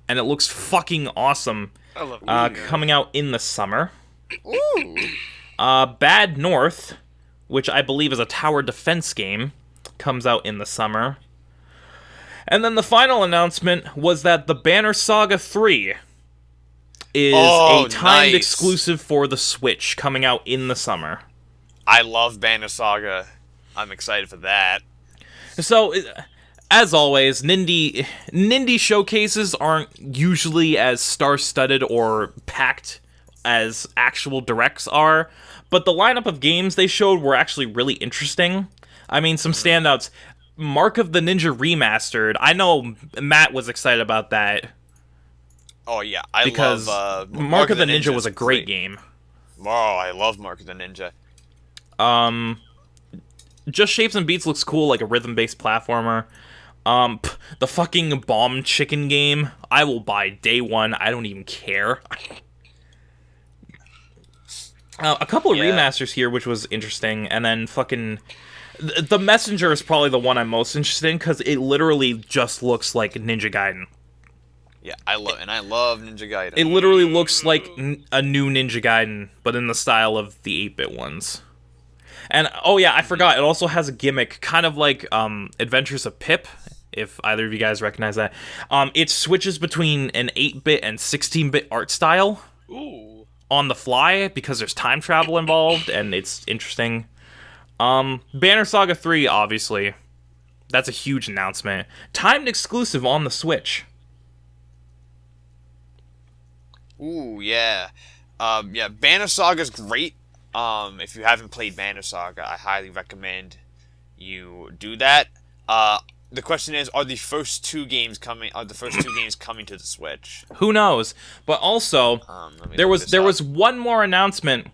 and it looks fucking awesome, I love coming out in the summer. Ooh. Bad North, which I believe is a tower defense game, comes out in the summer. And then the final announcement was that the Banner Saga 3 is a timed exclusive for the Switch, coming out in the summer. I love Banner Saga. I'm excited for that. So, as always, Nindy showcases aren't usually as star-studded or packed as actual directs are, but the lineup of games they showed were actually really interesting. I mean, some standouts. Mark of the Ninja Remastered. I know Matt was excited about that. Oh, yeah. Because love Mark of the Ninja was a great game. Oh, I love Mark of the Ninja. Just Shapes and Beats looks cool, like a rhythm-based platformer. The fucking Bomb Chicken game, I will buy day one. I don't even care. A couple of remasters here, which was interesting, and then fucking... The Messenger is probably the one I'm most interested in, because it literally just looks like Ninja Gaiden. Yeah, I love Ninja Gaiden. It literally looks like a new Ninja Gaiden, but in the style of the 8-bit ones. And, oh yeah, I forgot, it also has a gimmick, kind of like Adventures of Pip, if either of you guys recognize that. It switches between an 8-bit and 16-bit art style. Ooh. On the fly, because there's time travel involved, and it's interesting. Banner Saga 3, obviously. That's a huge announcement. Timed exclusive on the Switch. Ooh, yeah. Yeah, Banner Saga's great. If you haven't played Banner Saga, I highly recommend you do that. The question is, are the first two games coming to the Switch? Who knows? But also, there was one more announcement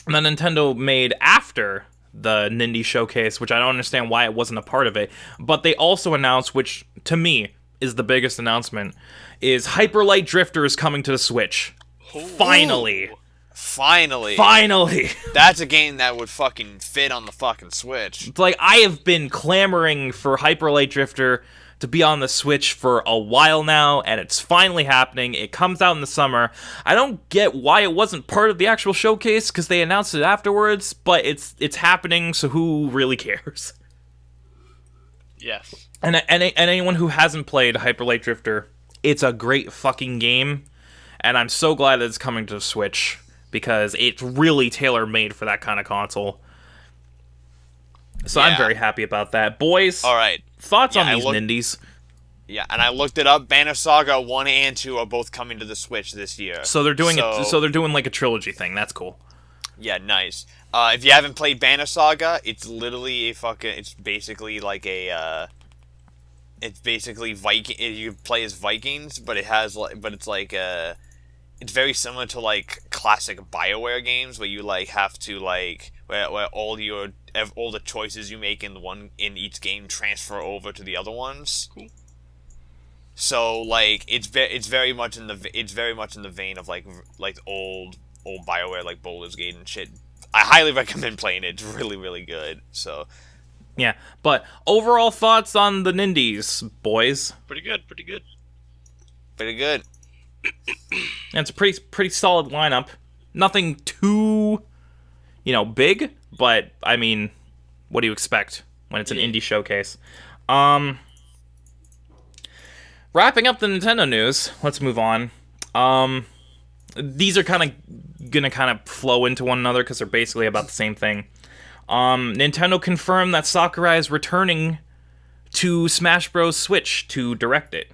that Nintendo made after the Nindy showcase, which I don't understand why it wasn't a part of it. But they also announced, which to me is the biggest announcement, is Hyper Light Drifter is coming to the Switch. Ooh. Finally. That's a game that would fucking fit on the fucking Switch. It's like, I have been clamoring for Hyper Light Drifter to be on the Switch for a while now, and it's finally happening. It comes out in the summer. I don't get why it wasn't part of the actual showcase, because they announced it afterwards, but it's happening, so who really cares? Yes. And anyone who hasn't played Hyper Light Drifter, it's a great fucking game, and I'm so glad that it's coming to the Switch, because it's really tailor-made for that kind of console. So yeah. I'm very happy about that. Boys, all right. Thoughts on these Nindies? Yeah, and I looked it up. Banner Saga 1 and 2 are both coming to the Switch this year. So they're doing like a trilogy thing. That's cool. Yeah, nice. If you haven't played Banner Saga, it's literally it's basically like a it's basically Viking. You play as Vikings, but it's very similar to like classic BioWare games where you like have to like where all the choices you make in each game transfer over to the other ones. Cool. So like it's very much in the vein of like old BioWare like Baldur's Gate and shit. I highly recommend playing it. It's really, really good. So yeah, but overall thoughts on the Nindies, boys? Pretty good. Pretty good. And it's a pretty solid lineup. Nothing too, big, but I mean, what do you expect when it's an indie showcase? Wrapping up the Nintendo news, let's move on. These are gonna flow into one another because they're basically about the same thing. Nintendo confirmed that Sakurai is returning to Smash Bros. Switch to direct it.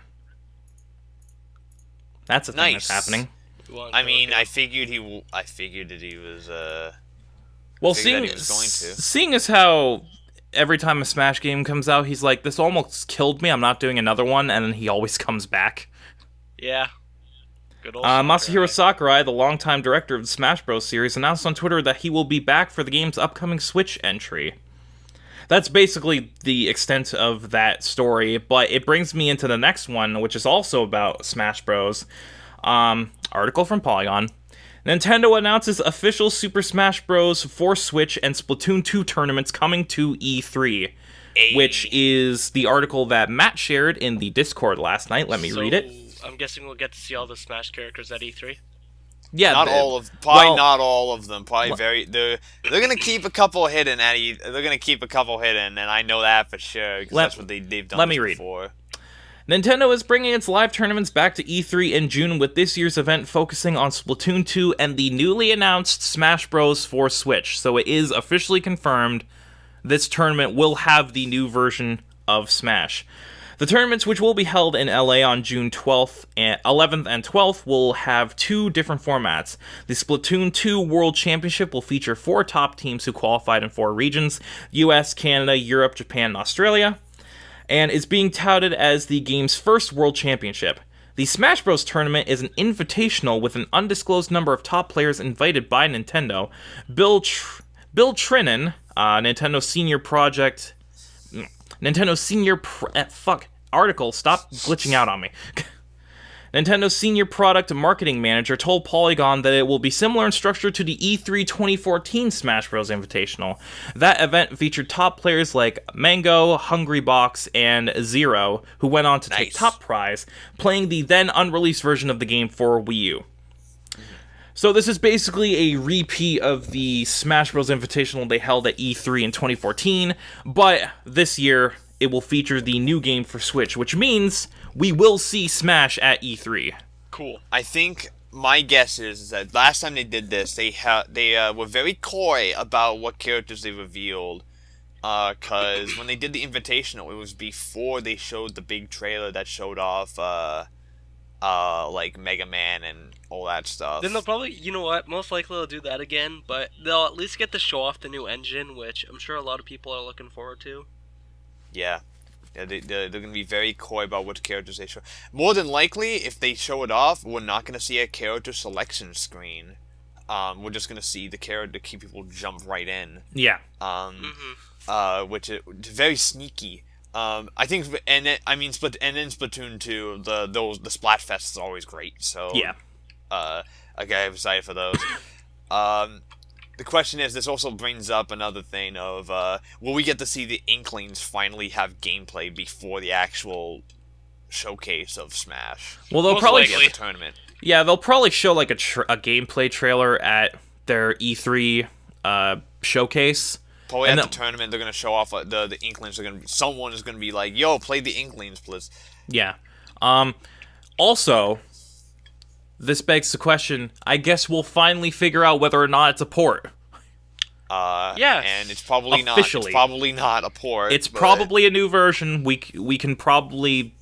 That's a thing that's happening. I mean, I figured that he was. Well, seeing as how every time a Smash game comes out, he's like, "This almost killed me. I'm not doing another one," and then he always comes back. Yeah. Good old Masahiro Sakurai, the longtime director of the Smash Bros. Series, announced on Twitter that he will be back for the game's upcoming Switch entry. That's basically the extent of that story, but it brings me into the next one, which is also about Smash Bros. Article from Polygon. Nintendo announces official Super Smash Bros. For Switch and Splatoon 2 tournaments coming to E3, which is the article that Matt shared in the Discord last night. Let me read it. I'm guessing we'll get to see all the Smash characters at E3. Yeah, not all of them. Probably they're gonna keep a couple hidden they're gonna keep a couple hidden, and I know that for sure because that's what they've done before. Nintendo is bringing its live tournaments back to E3 in June with this year's event focusing on Splatoon 2 and the newly announced Smash Bros. For Switch. So it is officially confirmed this tournament will have the new version of Smash. The tournaments, which will be held in LA on June 11th and 12th, will have two different formats. The Splatoon 2 World Championship will feature 4 top teams who qualified in 4 regions: US, Canada, Europe, Japan, and Australia, and is being touted as the game's first World Championship. The Smash Bros. Tournament is an invitational with an undisclosed number of top players invited by Nintendo. Bill Trinan, Nintendo Senior article, stop glitching out on me. Nintendo's senior product marketing manager told Polygon that it will be similar in structure to the E3 2014 Smash Bros. Invitational. That event featured top players like Mango, Hungrybox, and Zero, who went on to take top prize, playing the then unreleased version of the game for Wii U. So this is basically a repeat of the Smash Bros. Invitational they held at E3 in 2014, but this year it will feature the new game for Switch, which means we will see Smash at E3. Cool. I think my guess is that last time they did this, they were very coy about what characters they revealed, because when they did the Invitational, it was before they showed the big trailer that showed off like Mega Man and all that stuff. Then they'll probably, most likely they'll do that again, but they'll at least get to show off the new engine, which I'm sure a lot of people are looking forward to. Yeah, they're going to be very coy about which characters they show. More than likely, if they show it off, we're not going to see a character selection screen. We're just going to see the character to keep people jump right in. Yeah. Which is very sneaky. I think, and then Splatoon 2, the Splatfest is always great. So yeah. Okay, I'm excited for those. The question is, this also brings up another thing of, will we get to see the Inklings finally have gameplay before the actual showcase of Smash? Well, they'll probably get the tournament. Yeah, they'll probably show like a gameplay trailer at their E3 showcase. Probably at the tournament, they're gonna show off the Inklings. Someone is gonna be like, "Yo, play the Inklings, please." Yeah. Also, this begs the question, I guess we'll finally figure out whether or not it's a port. Yes. And it's probably Officially. not. It's probably not a port. It's probably a new version. We can probably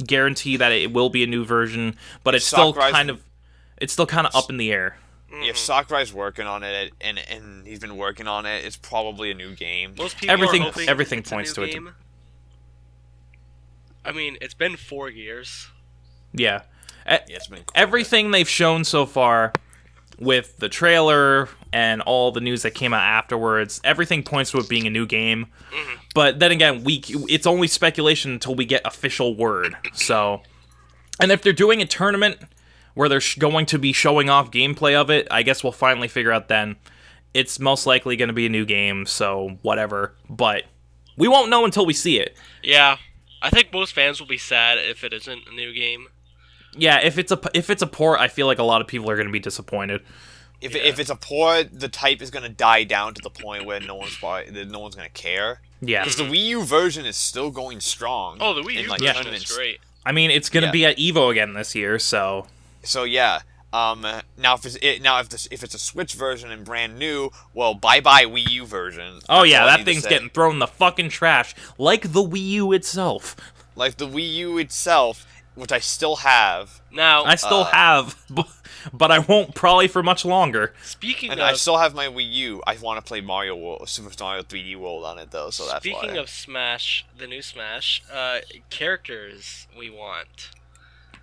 guarantee that it will be a new version, but it's still kind of up in the air. If Sakurai's working on it and he's been working on it, it's probably a new game. Most people everything points to it. I mean, it's been 4 years. Yeah. It's been everything they've shown so far with the trailer and all the news that came out afterwards, everything points to it being a new game. Mm-hmm. But then again, it's only speculation until we get official word. So, and if they're doing a tournament where they're going to be showing off gameplay of it, I guess we'll finally figure out then. It's most likely going to be a new game, so whatever. But we won't know until we see it. Yeah, I think most fans will be sad if it isn't a new game. Yeah, if it's a port, I feel like a lot of people are going to be disappointed. If it's a port, the type is going to die down to the point where no one's going to care. Yeah. Because the Wii U version is still going strong. Oh, the Wii U version is great. I mean, it's going to be at EVO again this year, so... So, yeah. Now, if it's a Switch version and brand new, well, bye-bye Wii U version. Oh, yeah, that thing's getting thrown in the fucking trash. Like the Wii U itself. Like the Wii U itself, which I still have. Now, I still have, but I won't probably for much longer. I still have my Wii U. I want to play Mario World, Super Mario 3D World on it though, so that's why. Speaking of Smash, the new Smash, characters we want.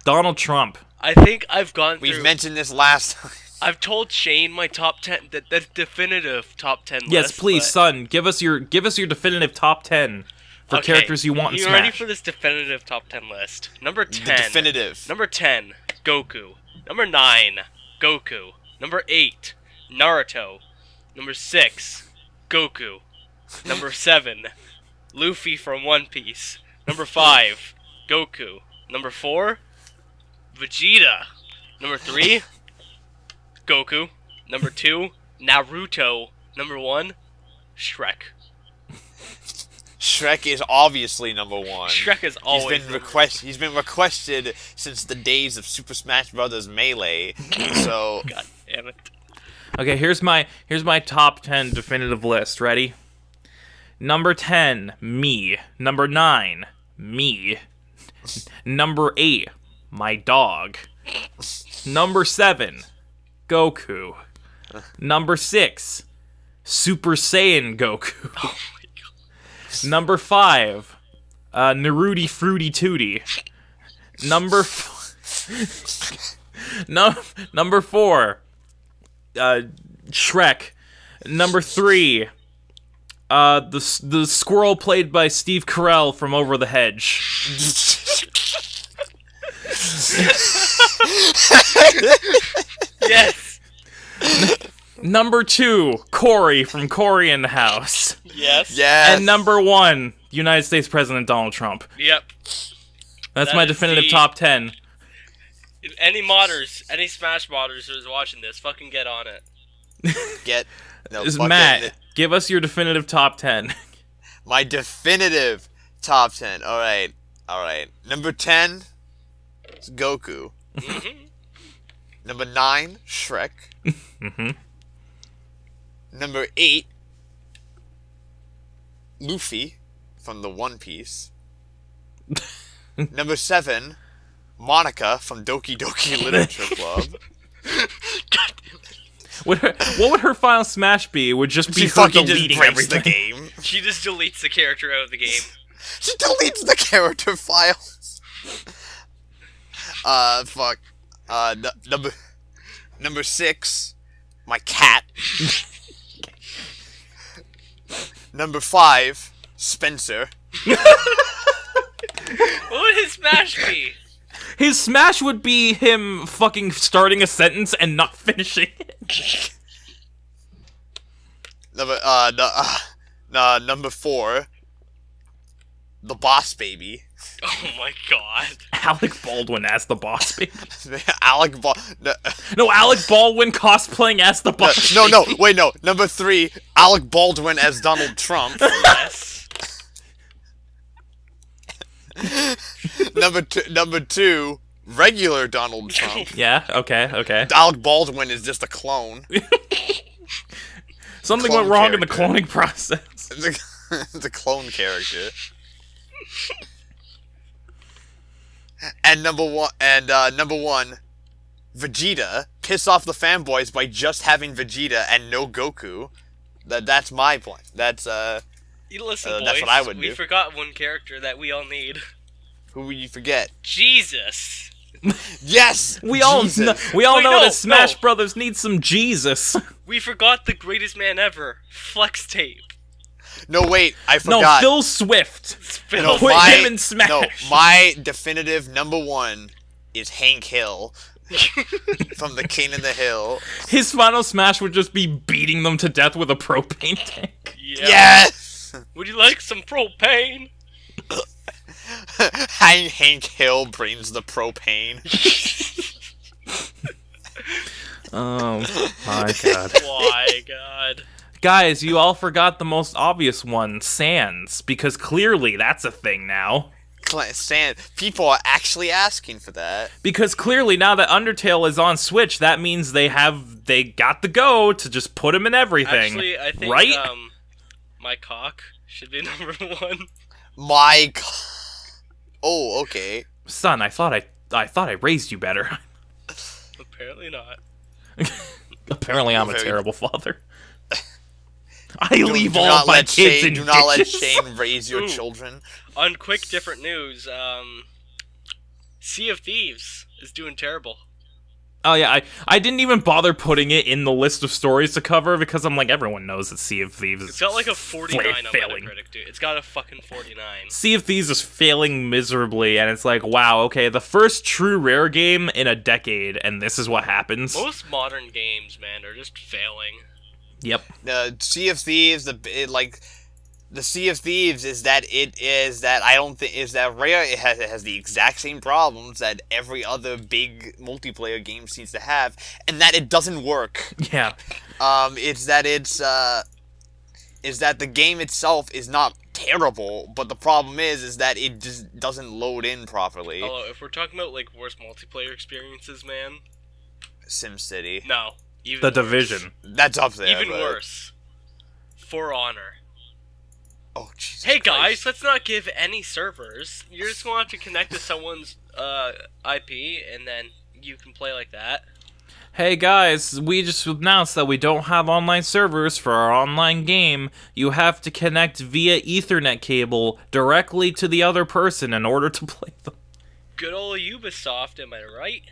Donald Trump. I think I've gone through... We've mentioned this last time. I've told Shane my top 10, the definitive top 10 list. Yes, please, son, give us your definitive top 10. For characters you want in Smash. You ready for this definitive top 10 list? Number 10. The definitive. Number 10, Goku. Number 9, Goku. Number 8, Naruto. Number 6, Goku. Number 7, Luffy from One Piece. Number 5, Goku. Number 4, Vegeta. Number 3, Goku. Number 2, Naruto. Number 1, Shrek. Shrek is obviously number 1. Shrek is always He's been requested since the days of Super Smash Bros. Melee. So God damn it. Okay, here's my top 10 definitive list. Ready? Number 10, me. Number 9, me. Number 8, my dog. Number 7, Goku. Number 6, Super Saiyan Goku. Oh. Number 5, Naruti Fruity Tooty. Number 4, Shrek. Number 3, the squirrel played by Steve Carell from Over the Hedge. Yes. Number 2, Corey from Corey in the House. Yes. Yes. And number 1, United States President Donald Trump. Yep. That's my definitive top 10. If any Smash modders who's watching this, fucking get on it. Matt, give us your definitive top 10. My definitive top 10. All right. Number 10 is Goku. Mm-hmm. Number 9, Shrek. Mm-hmm. Number 8, Luffy from the One Piece. Number 7, Monica from Doki Doki Literature Club. What would her final Smash be? It would just be she her fucking deleting just breaks everything. the game. She just deletes the character out of the game. She deletes the character files. Fuck. Number 6, my cat. Number 5, Spencer. What would his Smash be? His Smash would be him fucking starting a sentence and not finishing it. Number 4, the Boss Baby. Oh my god. Alec Baldwin as the Boss Baby. Alec Baldwin cosplaying as the Boss Baby. No. Number 3, Alec Baldwin as Donald Trump. Yes. Number 2, regular Donald Trump. Yeah, okay. Alec Baldwin is just a clone. Something went wrong in the cloning process. It's a clone character. And number 1, Vegeta. Piss off the fanboys by just having Vegeta and no Goku. That's my point. That's Listen, boys, that's what I would do. We forgot one character that we all need. Who would you forget? Jesus. Yes! We all know that Smash Brothers needs some Jesus. We forgot the greatest man ever, Flex Tape. No, wait, I forgot. No, Phil Swift. Put him in Smash. No, my definitive number one is Hank Hill from The King of the Hill. His final Smash would just be beating them to death with a propane tank. Yeah. Yes! Would you like some propane? Hank Hill brings the propane. Oh my god. My god. Guys, you all forgot the most obvious one, Sans, because clearly that's a thing now. People are actually asking for that. Because clearly now that Undertale is on Switch, that means they got the go to just put him in everything. Actually, I think right? My cock should be number one. Oh, okay. Son, I thought I raised you better. Apparently not. Apparently I'm a terrible father. I leave all my kids in Do not let shame raise your children. On quick different news, Sea of Thieves is doing terrible. Oh yeah, I didn't even bother putting it in the list of stories to cover because I'm like, everyone knows that Sea of Thieves is It's got like a 49 on failing. Metacritic, dude. It's got a fucking 49. Sea of Thieves is failing miserably, and it's like, wow, okay, the first true Rare game in a decade, and this is what happens. Most modern games, man, are just failing. Yep. Sea of Thieves, the Sea of Thieves is that Rare has the exact same problems that every other big multiplayer game seems to have, and that it doesn't work. Yeah. It's that the game itself is not terrible, but the problem is that it just doesn't load in properly. Oh, if we're talking about like worst multiplayer experiences, man, SimCity. No, even The worse. Division. That's up there. Even but... worse. For Honor. Oh, Jesus Hey guys, Christ. let's not give any servers. You're just going to have to connect to someone's IP, and then you can play like that. Hey guys, we just announced that we don't have online servers for our online game. You have to connect via Ethernet cable directly to the other person in order to play them. Good old Ubisoft, am I right?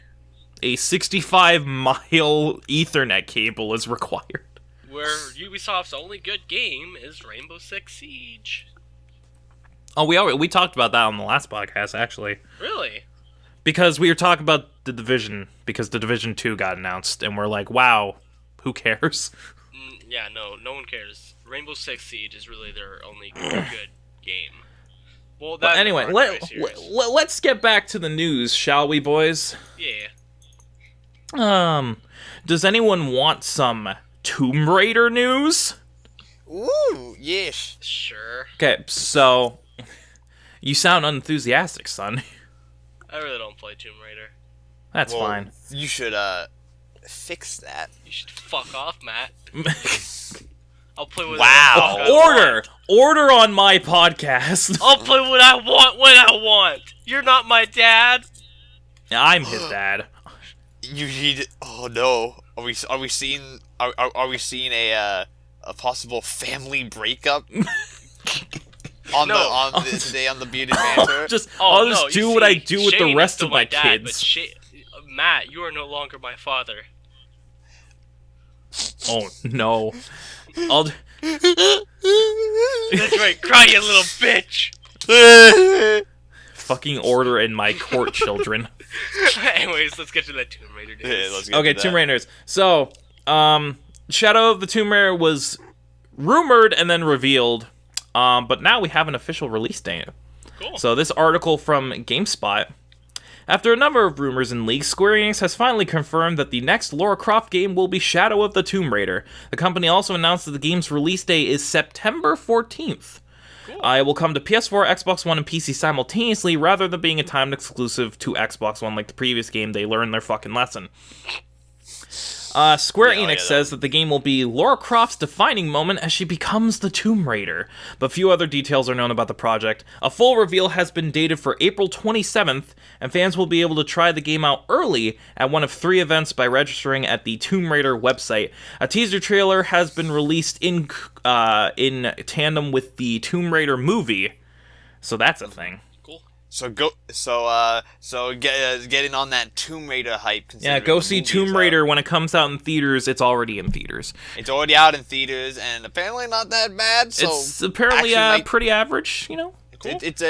A 65-mile Ethernet cable is required. Where Ubisoft's only good game is Rainbow Six Siege. Oh, we talked about that on the last podcast, actually. Really? Because we were talking about The Division, because The Division 2 got announced, and we're like, wow, who cares? Yeah, no one cares. Rainbow Six Siege is really their only good game. Well, But anyway, let's get back to the news, shall we, boys? Yeah. Does anyone want some Tomb Raider news? Ooh, yes. Sure. Okay, so you sound unenthusiastic, son. I really don't play Tomb Raider. That's fine. You should fix that. You should fuck off, Matt. I'll play with Order on my podcast. I'll play what I want when I want. You're not my dad. I'm his dad. You need. Oh no. Are we seeing a possible family breakup today on the Bearded Banter? I'll just do what I do with the rest of my dad, kids. But Matt, you are no longer my father. Oh no. That's right, cry, you little bitch. Fucking order in my court, children. Anyways, let's get to that Tomb Raider news. Okay, Tomb Raiders. So, Shadow of the Tomb Raider was rumored and then revealed, but now we have an official release date. Cool. So this article from GameSpot. After a number of rumors and leaks, Square Enix has finally confirmed that the next Lara Croft game will be Shadow of the Tomb Raider. The company also announced that the game's release date is September 14th. Cool. It will come to PS4, Xbox One, and PC simultaneously, rather than being a timed exclusive to Xbox One like the previous game. They learned their fucking lesson. Square Enix says that the game will be Lara Croft's defining moment as she becomes the Tomb Raider, but few other details are known about the project. A full reveal has been dated for April 27th, and fans will be able to try the game out early at one of 3 events by registering at the Tomb Raider website. A teaser trailer has been released in tandem with the Tomb Raider movie, so that's a thing. Cool. getting on that Tomb Raider hype. Yeah, go see Tomb Raider when it comes out in theaters. It's already in theaters. It's already out in theaters, and apparently not that bad. So it's apparently pretty average. You know, cool. It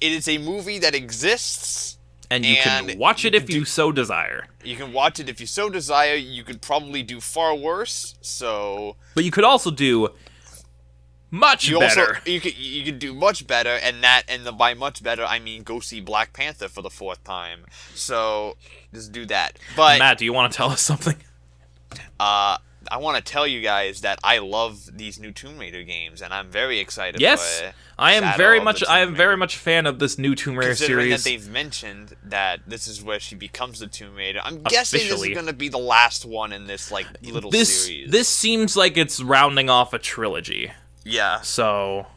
is a movie that exists, and you can watch it if you so desire. You can watch it if you so desire. You could probably do far worse. But you could also do much better. You could do much better, and by much better I mean go see Black Panther for the 4th time. So just do that. But Matt, do you want to tell us something? I want to tell you guys that I love these new Tomb Raider games, and I'm very excited. Yes, I am very much a fan of this new Tomb Raider Considering series. that they've mentioned that this is where she becomes the Tomb Raider, I'm guessing this is going to be the last one in this little series. This seems like it's rounding off a trilogy. Yeah. So,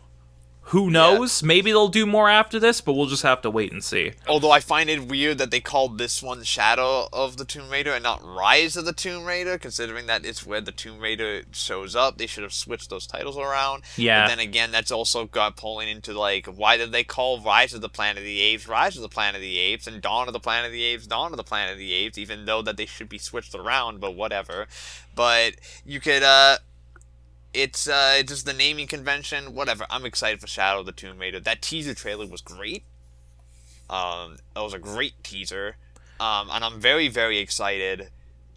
who knows? Yeah. Maybe they'll do more after this, but we'll just have to wait and see. Although I find it weird that they called this one Shadow of the Tomb Raider and not Rise of the Tomb Raider, considering that it's where the Tomb Raider shows up. They should have switched those titles around. Yeah. But then again, that's also got pulling into, why did they call Rise of the Planet of the Apes, Rise of the Planet of the Apes, and Dawn of the Planet of the Apes, Dawn of the Planet of the Apes, even though that they should be switched around, but whatever. But you could, It's just the naming convention, whatever. I'm excited for Shadow of the Tomb Raider. That teaser trailer was great. It was a great teaser. And I'm very, very excited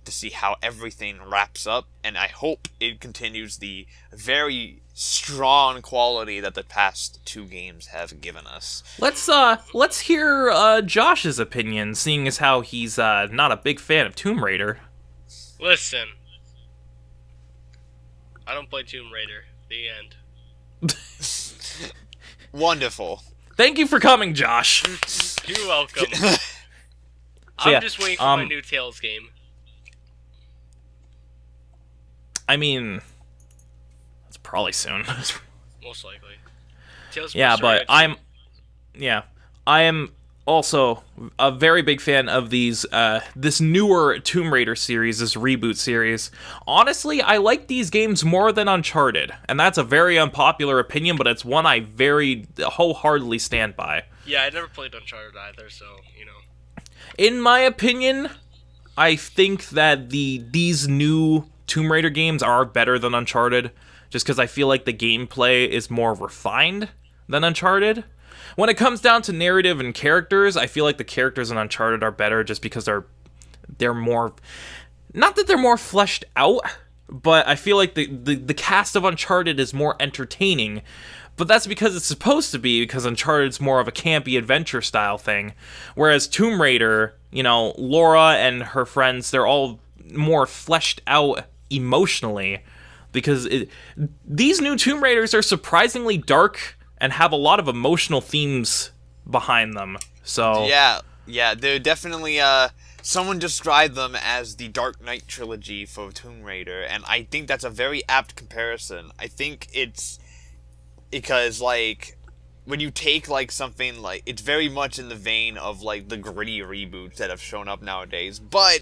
to see how everything wraps up. And I hope it continues the very strong quality that the past 2 games have given us. Let's hear Josh's opinion, seeing as how he's not a big fan of Tomb Raider. Listen. I don't play Tomb Raider. The end. Wonderful. Thank you for coming, Josh. You're welcome. I'm just waiting for my new Tales game. I mean, that's probably soon. Most likely. Tales but I am also a very big fan of this newer Tomb Raider series, this reboot series. Honestly, I like these games more than Uncharted, and that's a very unpopular opinion, but it's one I very wholeheartedly stand by. Yeah, I never played Uncharted either, so, you know. In my opinion, I think that these new Tomb Raider games are better than Uncharted, just because I feel like the gameplay is more refined than Uncharted. When it comes down to narrative and characters, I feel like the characters in Uncharted are better just because they're more... Not that they're more fleshed out, but I feel like the cast of Uncharted is more entertaining. But that's because it's supposed to be, because Uncharted's more of a campy adventure style thing. Whereas Tomb Raider, Laura and her friends, they're all more fleshed out emotionally. Because these new Tomb Raiders are surprisingly dark and have a lot of emotional themes behind them. So yeah, they're definitely someone described them as the Dark Knight trilogy for Tomb Raider, and I think that's a very apt comparison. I think it's because when you take something it's very much in the vein of the gritty reboots that have shown up nowadays, but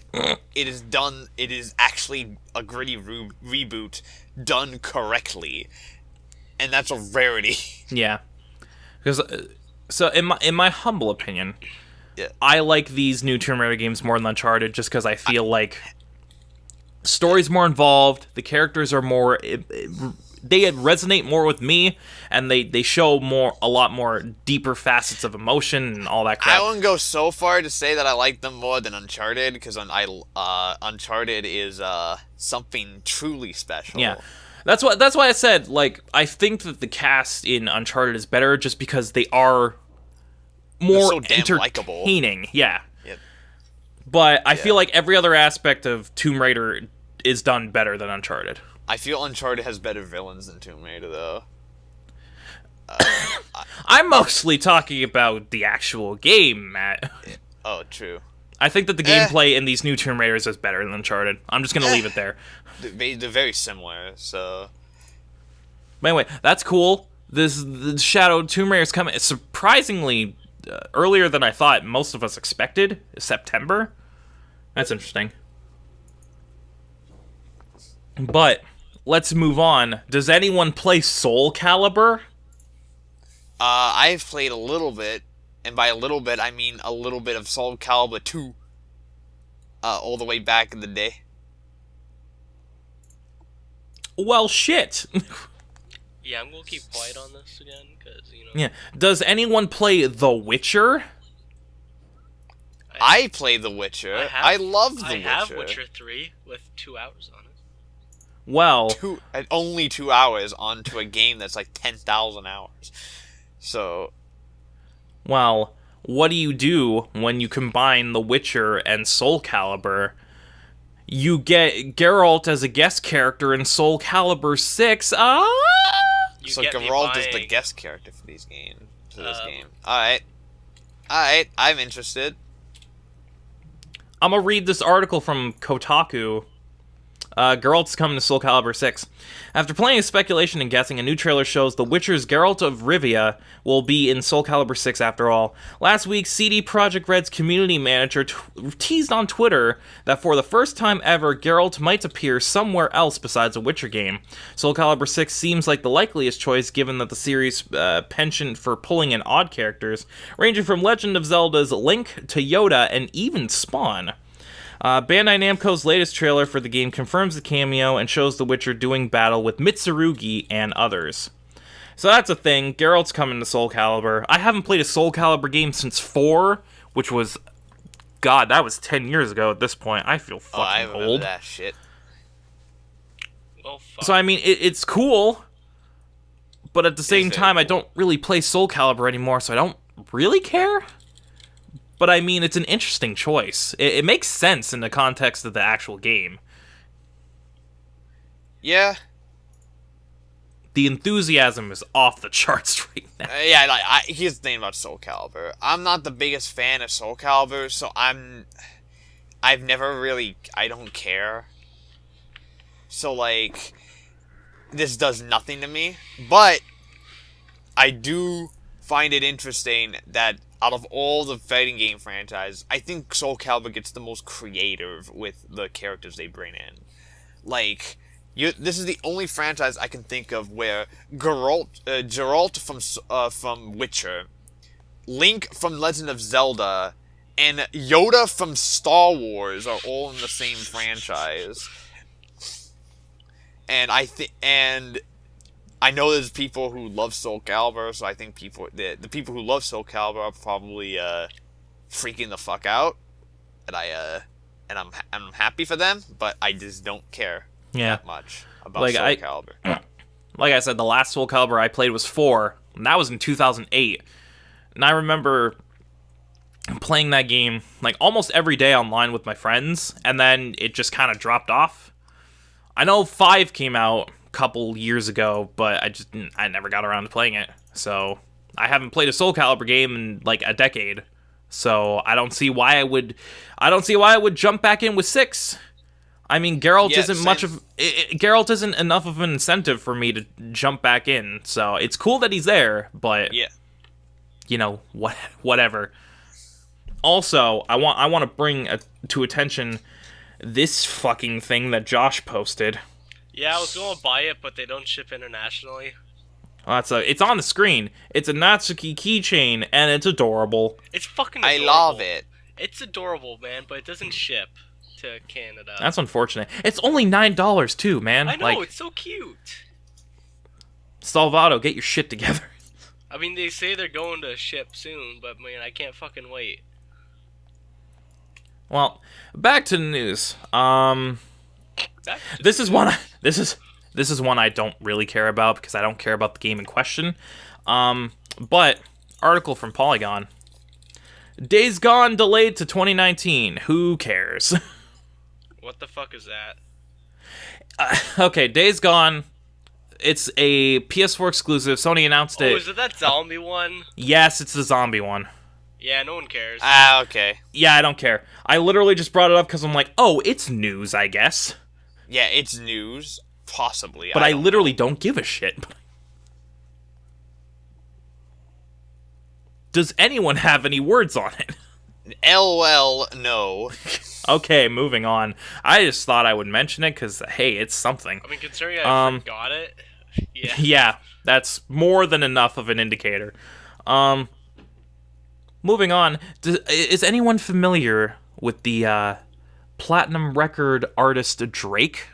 it is actually a gritty reboot done correctly. And that's a rarity. Yeah, because so in my humble opinion, I like these new Tomb Raider games more than Uncharted, just because I feel like story's more involved, the characters are more, they resonate more with me, and they show a lot more deeper facets of emotion and all that crap. I wouldn't go so far to say that I like them more than Uncharted, because Uncharted is something truly special. Yeah. That's why I said, I think that the cast in Uncharted is better just because they are more so damn entertaining. Likeable. Yeah. Yep. But I feel like every other aspect of Tomb Raider is done better than Uncharted. I feel Uncharted has better villains than Tomb Raider, though. I'm mostly talking about the actual game, Matt. Oh, true. I think that the gameplay in these new Tomb Raiders is better than Uncharted. I'm just going to leave it there. They're very similar, so... But anyway, that's cool. The Shadow Tomb Raider is coming. It's surprisingly earlier than I thought most of us expected. September. That's interesting. But let's move on. Does anyone play Soul Calibur? I've played a little bit, and by a little bit, I mean a little bit of Soul Calibur 2, all the way back in the day. Well, shit. Yeah, I'm gonna keep quiet on this again, because, Yeah. Does anyone play The Witcher? I play The Witcher. I love The Witcher. I have Witcher 3 with 2 hours on it. Well... only 2 hours onto a game that's like 10,000 hours. So... Well, what do you do when you combine The Witcher and Soul Calibur? You get Geralt as a guest character in Soul Calibur 6. So Geralt is the guest character for this game. Alright, I'm interested. I'm gonna read this article from Kotaku. Geralt's coming to Soul Calibur 6. After plenty of speculation and guessing, a new trailer shows The Witcher's Geralt of Rivia will be in Soul Calibur 6 after all. Last week, CD Projekt Red's community manager teased on Twitter that for the first time ever, Geralt might appear somewhere else besides a Witcher game. Soul Calibur 6 seems like the likeliest choice given that the series' penchant for pulling in odd characters, ranging from Legend of Zelda's Link to Yoda and even Spawn. Bandai Namco's latest trailer for the game confirms the cameo and shows the Witcher doing battle with Mitsurugi and others. So that's a thing. Geralt's coming to Soul Calibur. I haven't played a Soul Calibur game since 4, which was... God, that was 10 years ago at this point. I feel fucking I remember old. That shit. Well, fuck. So, I mean, it's cool, but at the same time, I don't really play Soul Calibur anymore, so I don't really care. But I mean, it's an interesting choice. It makes sense in the context of the actual game. Yeah. The enthusiasm is off the charts right now. Here's the thing about Soul Calibur. I'm not the biggest fan of Soul Calibur, so I don't care. So, like, this does nothing to me. But I do find it interesting that out of all the fighting game franchise, I think Soul Calibur gets the most creative with the characters they bring in. Like, this is the only franchise I can think of where Geralt from Witcher, Link from Legend of Zelda, and Yoda from Star Wars are all in the same franchise. And I know there's people who love Soul Calibur, so I think the people who love Soul Calibur are probably freaking the fuck out, and I'm happy for them, but I just don't care that much about Soul Calibur. Like I said, the last Soul Calibur I played was 4, and that was in 2008, and I remember playing that game like almost every day online with my friends, and then it just kind of dropped off. I know 5 came out couple years ago, but I never got around to playing it. So I haven't played a Soul Calibur game in like a decade. So I don't see why I would jump back in with 6. I mean, Geralt Geralt isn't enough of an incentive for me to jump back in. So it's cool that he's there, but whatever. Also, I want to bring to attention this fucking thing that Josh posted. Yeah, I was going to buy it, but they don't ship internationally. Well, it's on the screen. It's a Natsuki keychain, and it's adorable. It's fucking adorable. I love it. It's adorable, man, but it doesn't ship to Canada. That's unfortunate. It's only $9, too, man. I know, it's so cute. Salvato, get your shit together. I mean, they say they're going to ship soon, but, man, I can't fucking wait. Well, back to the news. This is one I don't really care about because I don't care about the game in question. But article from Polygon. Days Gone delayed to 2019. Who cares? What the fuck is that? Okay, Days Gone. It's a PS4 exclusive. Sony announced it. Oh, is it that zombie one? Yes, it's the zombie one. Yeah, no one cares. Okay. Yeah, I don't care. I literally just brought it up because I'm like, oh, it's news, I guess. Yeah, it's news, possibly. But I literally don't give a shit. Does anyone have any words on it? LOL, no. Okay, moving on. I just thought I would mention it because, hey, it's something. I mean, considering I forgot it. Yeah. That's more than enough of an indicator. Moving on, is anyone familiar with the platinum record artist Drake?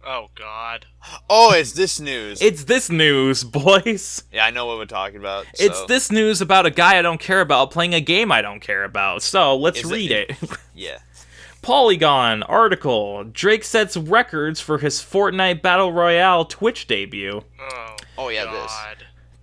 Oh, God. Oh, it's this news. It's this news, boys. Yeah, I know what we're talking about. So. It's this news about a guy I don't care about playing a game I don't care about. So, let's read it. Yeah. Polygon article. Drake sets records for his Fortnite Battle Royale Twitch debut. Oh yeah, God. this.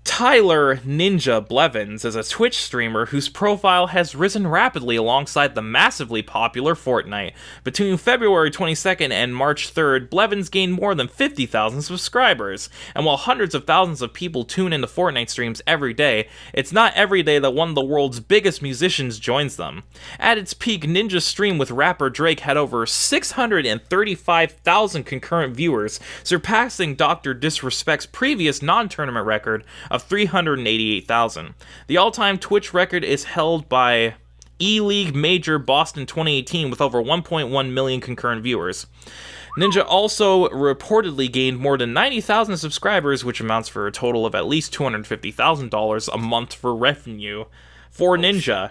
Tyler Ninja Blevins is a Twitch streamer whose profile has risen rapidly alongside the massively popular Fortnite. Between February 22nd and March 3rd, Blevins gained more than 50,000 subscribers. And while hundreds of thousands of people tune into Fortnite streams every day, it's not every day that one of the world's biggest musicians joins them. At its peak, Ninja's stream with rapper Drake had over 635,000 concurrent viewers, surpassing Dr. Disrespect's previous non-tournament record of 388,000. The all-time Twitch record is held by E-League Major Boston 2018 with over 1.1 million concurrent viewers. Ninja also reportedly gained more than 90,000 subscribers, which amounts for a total of at least $250,000 a month for revenue for Ninja.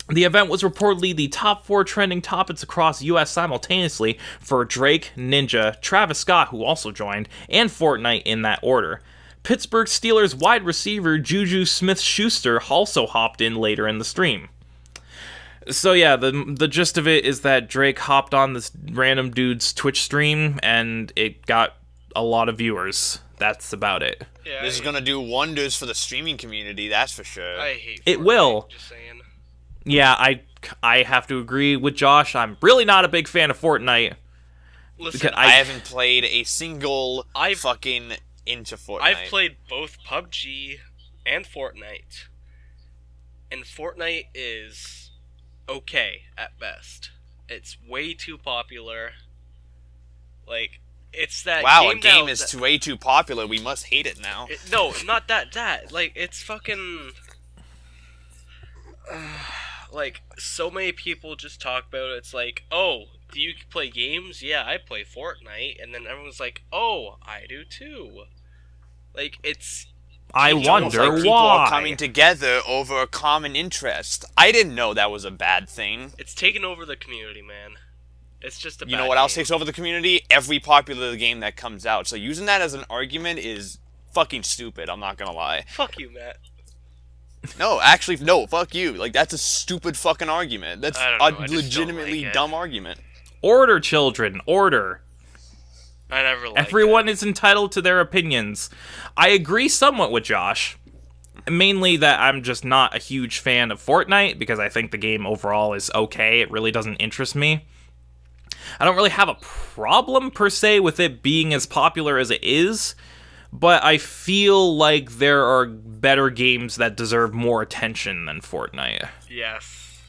The event was reportedly the top 4 trending topics across US simultaneously for Drake, Ninja, Travis Scott, who also joined, and Fortnite in that order. Pittsburgh Steelers wide receiver Juju Smith-Schuster also hopped in later in the stream. So yeah, the gist of it is that Drake hopped on this random dude's Twitch stream, and it got a lot of viewers. That's about it. Yeah, this is gonna do wonders for the streaming community, that's for sure. I hate Fortnite, it will. Just saying. Yeah, I have to agree with Josh. I'm really not a big fan of Fortnite. Listen, I haven't played a single fucking into Fortnite. I've played both PUBG and Fortnite, and Fortnite is okay at best. It's way too popular. Like, it's that wow, game a game now is way too popular. We must hate it now. No, not that. Like, it's fucking... like, so many people just talk about it. It's like, oh, do you play games? Yeah, I play Fortnite. And then everyone's like, oh, I do too. Like, it's... I wonder why. People are coming together over a common interest. I didn't know that was a bad thing. It's taken over the community, man. It's just a bad You know what else takes over the community? Every popular game that comes out. So using that as an argument is fucking stupid, I'm not gonna lie. Fuck you, Matt. No, actually, no, fuck you. Like, that's a stupid fucking argument. That's a legitimately dumb argument. Order, children, order. I never liked Everyone is entitled to their opinions. I agree somewhat with Josh. Mainly that I'm just not a huge fan of Fortnite, because I think the game overall is okay. It really doesn't interest me. I don't really have a problem, per se, with it being as popular as it is, but I feel like there are better games that deserve more attention than Fortnite. Yes.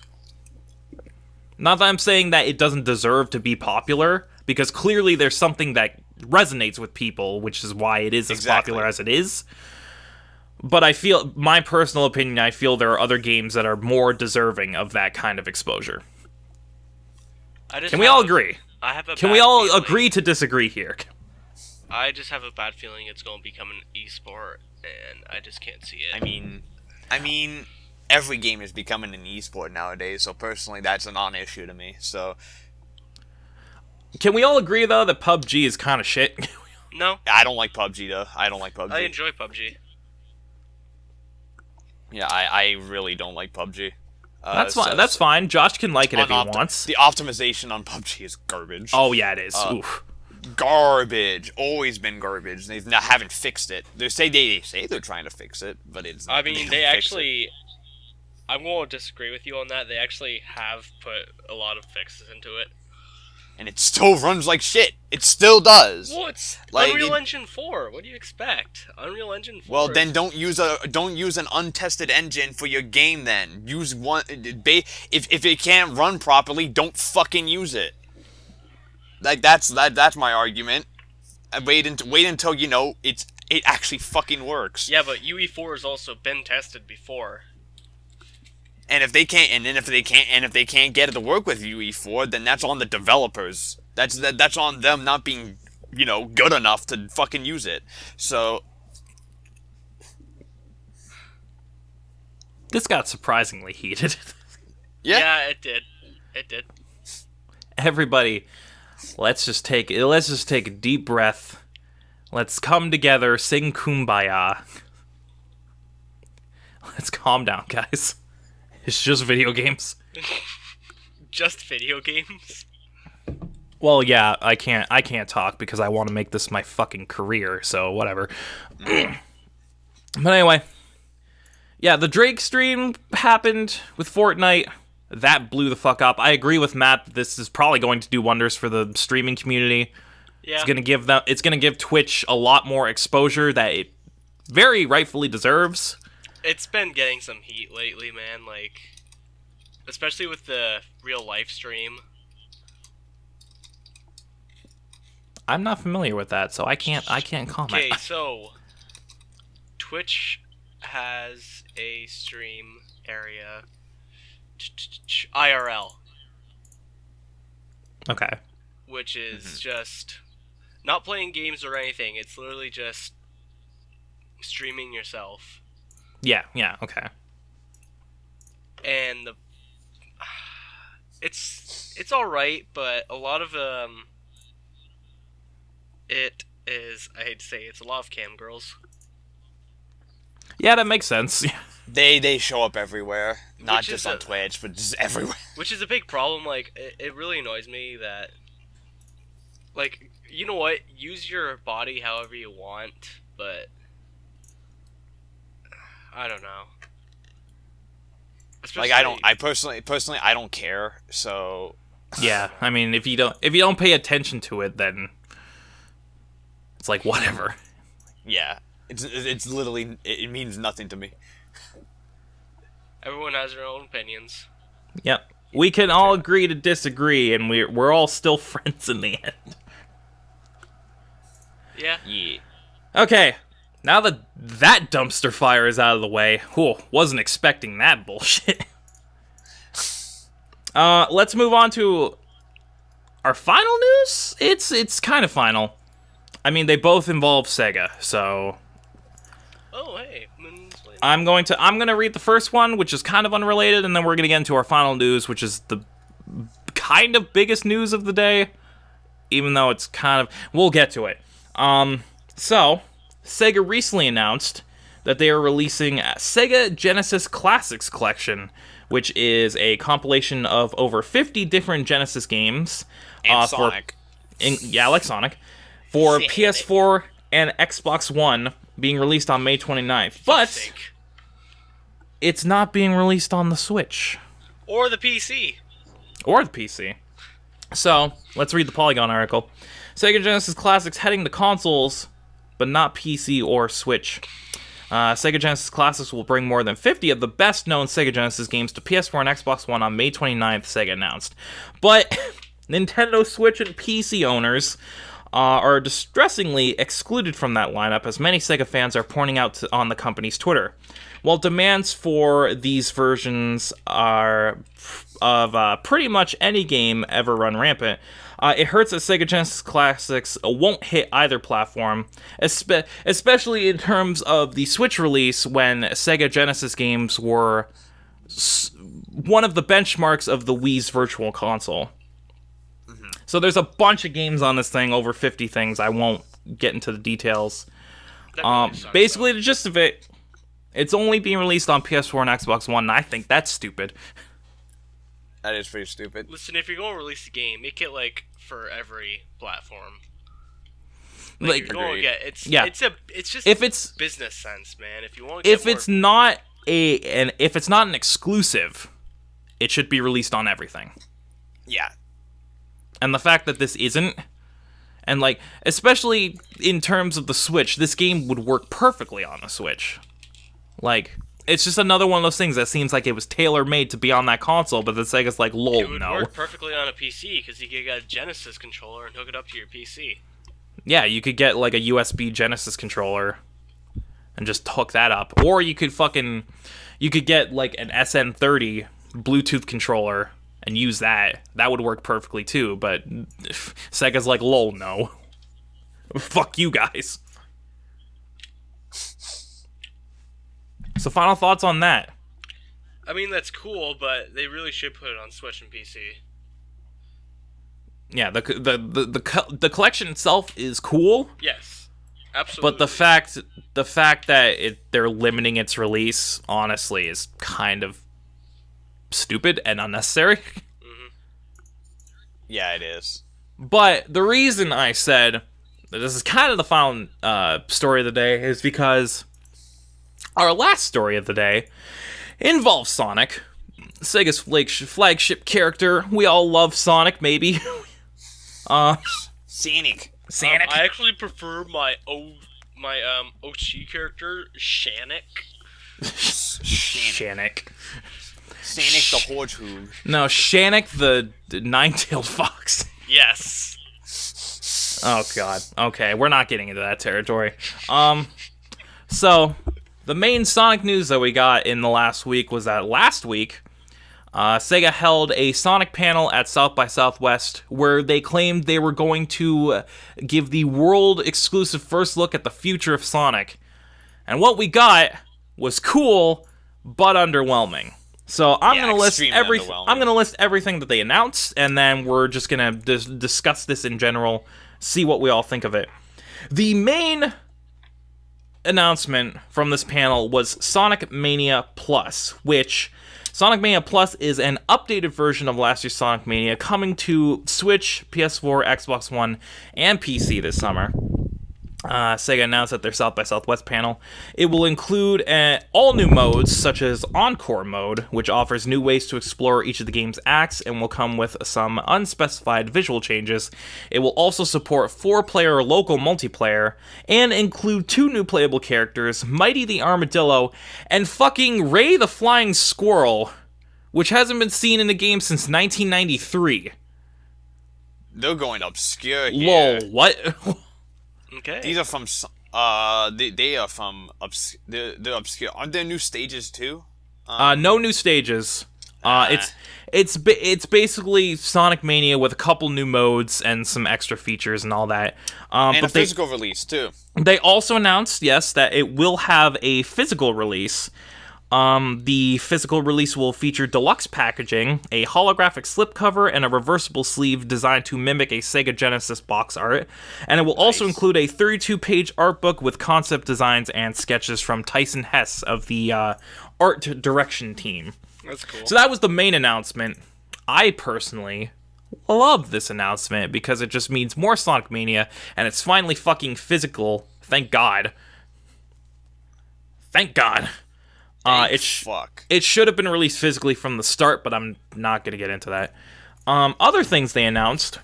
Not that I'm saying that it doesn't deserve to be popular, because clearly there's something that resonates with people, which is why it is as popular as it is. But I feel, my personal opinion, I feel there are other games that are more deserving of that kind of exposure. Can we all agree? Can we all agree to disagree here? I just have a bad feeling it's going to become an esport, and I just can't see it. I mean, every game is becoming an esport nowadays, so personally that's a non-issue to me, so... Can we all agree, though, that PUBG is kind of shit? No. I don't like PUBG, though. I don't like PUBG. I enjoy PUBG. Yeah, I really don't like PUBG. That's fine. That's fine. Josh can like it if he wants. The optimization on PUBG is garbage. Oh, yeah, it is. Oof. Garbage. Always been garbage. They haven't fixed it. They say they're trying to fix it, but it's... I mean, they actually... I'm going to disagree with you on that. They actually have put a lot of fixes into it. And it still runs like shit. It still does. Well, it's like, Unreal Engine 4. What do you expect? Unreal Engine 4. Well, then don't use an untested engine for your game. Then use one. If it can't run properly, don't fucking use it. Like that's my argument. Wait until you know it actually fucking works. Yeah, but UE4 has also been tested before. And if they can't get it to work with UE4, then that's on the developers. That's on them not being, good enough to fucking use it. So, This got surprisingly heated. Yeah, it did. It did. Everybody, let's just take a deep breath. Let's come together, sing Kumbaya. Let's calm down, guys. It's just video games. Just video games? Well, yeah, I can't talk because I want to make this my fucking career, so whatever. But anyway, yeah, the Drake stream happened with Fortnite. That blew the fuck up. I agree with Matt that this is probably going to do wonders for the streaming community. Yeah. It's gonna give Twitch a lot more exposure that it very rightfully deserves. It's been getting some heat lately, man, like especially with the real life stream. I'm not familiar with that, so I can't comment. Okay, so Twitch has a stream area IRL. Okay. Which is just not playing games or anything. It's literally just streaming yourself. Yeah, okay. And it's all right, but a lot of it is, I hate to say, it's a lot of cam girls. Yeah, that makes sense. They show up everywhere, not just on Twitch, but just everywhere. Which is a big problem. Like, it really annoys me that, like, you know what? Use your body however you want, but I don't know. Especially, like, I personally I don't care. So yeah, I mean, if you don't pay attention to it, then it's like whatever. Yeah, it's literally, it means nothing to me. Everyone has their own opinions. Yep. We can all agree to disagree, and we're all still friends in the end. Yeah. Okay, now that dumpster fire is out of the way, wasn't expecting that bullshit. Let's move on to our final news. It's kind of final. I mean, they both involve Sega, so. Oh, hey. I'm gonna read the first one, which is kind of unrelated, and then we're gonna get into our final news, which is the kind of biggest news of the day, even though it's kind of, we'll get to it. So Sega recently announced that they are releasing a Sega Genesis Classics Collection, which is a compilation of over 50 different Genesis games. And Sonic. Like Sonic. For PS4 and Xbox One, being released on May 29th. But it's not being released on the Switch. Or the PC. So, let's read the Polygon article. Sega Genesis Classics heading to consoles, but not PC or Switch. Sega Genesis Classics will bring more than 50 of the best-known Sega Genesis games to PS4 and Xbox One on May 29th, Sega announced. But Nintendo Switch and PC owners are distressingly excluded from that lineup, as many Sega fans are pointing out on the company's Twitter. While demands for these versions are of pretty much any game ever run rampant, it hurts that Sega Genesis Classics won't hit either platform, especially in terms of the Switch release, when Sega Genesis games were one of the benchmarks of the Wii's Virtual Console. So there's a bunch of games on this thing, over 50 things. I won't get into the details. Basically, the gist of it, it's only being released on PS4 and Xbox One, and I think that's stupid. That is pretty stupid. Listen, if you're going to release a game, make it, like, for every platform. Like, you're going to get, it's just if it's business sense, man. If you want to get it's not if it's not an exclusive, it should be released on everything. Yeah. And the fact that this isn't, and like, especially in terms of the Switch, this game would work perfectly on the Switch. Like, it's just another one of those things that seems like it was tailor-made to be on that console, but the Sega's like, lol, no. It would work perfectly on a PC, because you could get a Genesis controller and hook it up to your PC. Yeah, you could get, like, a USB Genesis controller and just hook that up. Or you could get, like, an SN30 Bluetooth controller and use that. That would work perfectly too, but Sega's like, lol, no. Fuck you guys. So final thoughts on that. I mean, that's cool, but they really should put it on Switch and PC. Yeah, the collection itself is cool. Yes, absolutely. But the fact that they're limiting its release, honestly, is kind of stupid and unnecessary. Mm-hmm. Yeah, it is. But the reason I said that this is kind of the final story of the day is because our last story of the day involves Sonic, Sega's flagship character. We all love Sonic, maybe. Sonic. I actually prefer my OG character, Sonic. Sonic. Sonic the Hedgehog. No, Sonic the nine-tailed fox. Yes. Oh god. Okay, we're not getting into that territory. So the main Sonic news that we got in the last week was that last week, Sega held a Sonic panel at South by Southwest where they claimed they were going to give the world-exclusive first look at the future of Sonic. And what we got was cool, but underwhelming. So I'm gonna list everything that they announced, and then we're just gonna discuss this in general, see what we all think of it. The main announcement from this panel was Sonic Mania Plus, which Sonic Mania Plus is an updated version of last year's Sonic Mania coming to Switch, PS4, Xbox One, and PC this summer. Sega announced at their South by Southwest panel. It will include all new modes, such as Encore mode, which offers new ways to explore each of the game's acts and will come with some unspecified visual changes. It will also support 4-player local multiplayer and include 2 new playable characters, Mighty the Armadillo and fucking Ray the Flying Squirrel, which hasn't been seen in the game since 1993. They're going obscure here. Lol, what? Okay. These are from they are from they're obscure. Aren't there new stages too? No new stages. It's basically Sonic Mania with a couple new modes and some extra features and all that. And a physical release too. They also announced, yes, that it will have a physical release. The physical release will feature deluxe packaging, a holographic slipcover, and a reversible sleeve designed to mimic a Sega Genesis box art. And it will also include a 32-page art book with concept designs and sketches from Tyson Hess of the art direction team. That's cool. So that was the main announcement. I personally love this announcement because it just means more Sonic Mania, and it's finally fucking physical. Thank God. Thank God. It should have been released physically from the start, but I'm not going to get into that. Other things they announced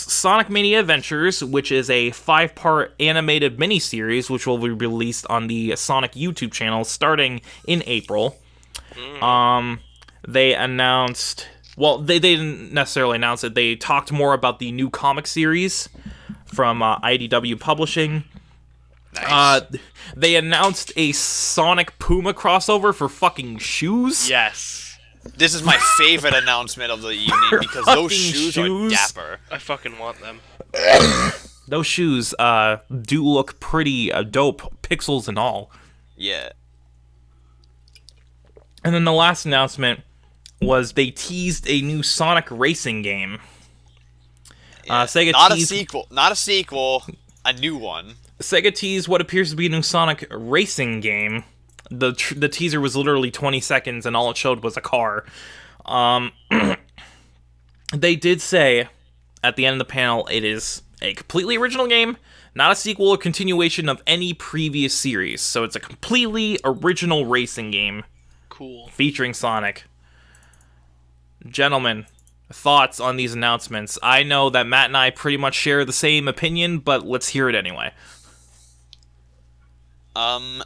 Sonic Mania Adventures, which is a 5-part animated miniseries, which will be released on the Sonic YouTube channel starting in April. They announced, well, they didn't necessarily announce it, they talked more about the new comic series from IDW Publishing. Nice. They announced a Sonic Puma crossover for fucking shoes. Yes. This is my favorite announcement of the evening because those shoes are dapper. I fucking want them. Those shoes do look pretty dope, pixels and all. Yeah. And then the last announcement was they teased a new Sonic racing game. Yeah. Sega Not a sequel, a new one. Sega teased what appears to be a new Sonic racing game. The teaser was literally 20 seconds, and all it showed was a car. They did say, at the end of the panel, it is a completely original game, not a sequel or continuation of any previous series. So it's a completely original racing game. Cool. Featuring Sonic. Gentlemen, thoughts on these announcements? I know that Matt and I pretty much share the same opinion, but let's hear it anyway. For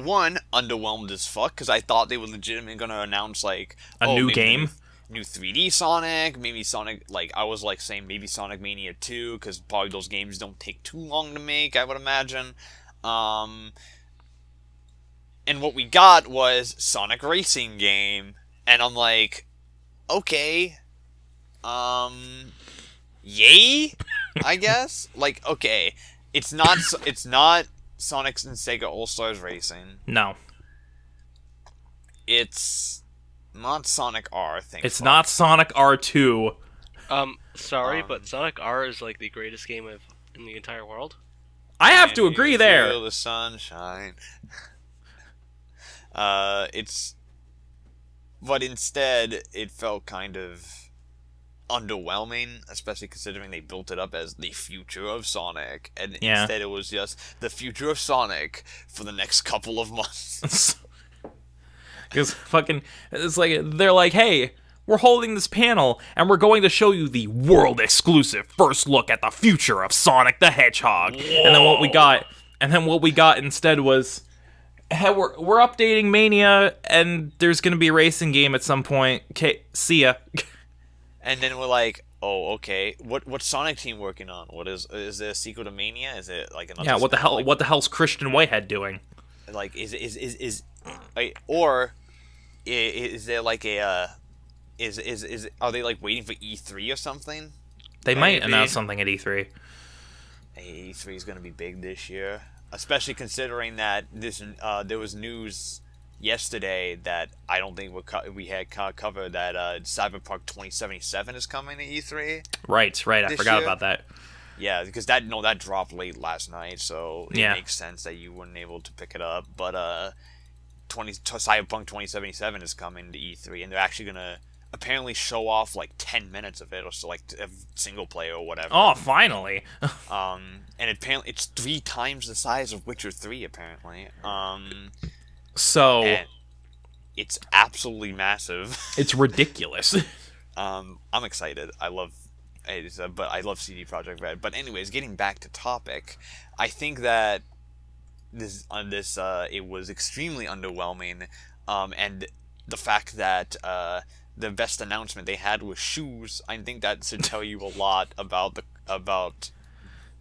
one, underwhelmed as fuck, because I thought they were legitimately gonna announce, like, a new game? New 3D Sonic, maybe Sonic, like, I was, like, saying maybe Sonic Mania 2, because probably those games don't take too long to make, I would imagine. And what we got was Sonic Racing game, and I'm like, okay, yay, I guess? Like, okay, it's not Sonic's and Sega All-Stars Racing. No. It's not Sonic R, It's not Sonic R2. Sorry, but Sonic R is like the greatest game in the entire world. I have to agree there. Feel the sunshine. But instead, it felt kind of underwhelming, especially considering they built it up as the future of Sonic, and instead it was just the future of Sonic for the next couple of months. Because it's like, they're like, hey, we're holding this panel, and we're going to show you the world-exclusive first look at the future of Sonic the Hedgehog. Whoa. And then what we got instead was, hey, we're updating Mania, and there's going to be a racing game at some point. Okay, see ya. And then we're like, oh, okay. What's Sonic Team working on? Is there a sequel to Mania? Is it like another? Yeah. What the hell's Christian Whitehead doing? Like, is there like a are they like waiting for E3 or something? They might announce something at E3. E3 is going to be big this year, especially considering that there was news yesterday that I don't think we had covered that Cyberpunk 2077 is coming to E3. Right. I forgot about that. Yeah, because that dropped late last night, so it makes sense that you weren't able to pick it up. But Cyberpunk 2077 is coming to E3, and they're actually gonna apparently show off like 10 minutes of it, or so, like a single player or whatever. Oh, finally! And apparently it's 3 times the size of Witcher 3. Apparently. So and it's absolutely massive. It's ridiculous. I'm excited. But I love CD Projekt Red. But anyways, getting back to topic, I think that it was extremely underwhelming, and the fact that the best announcement they had was shoes. I think that should tell you a lot about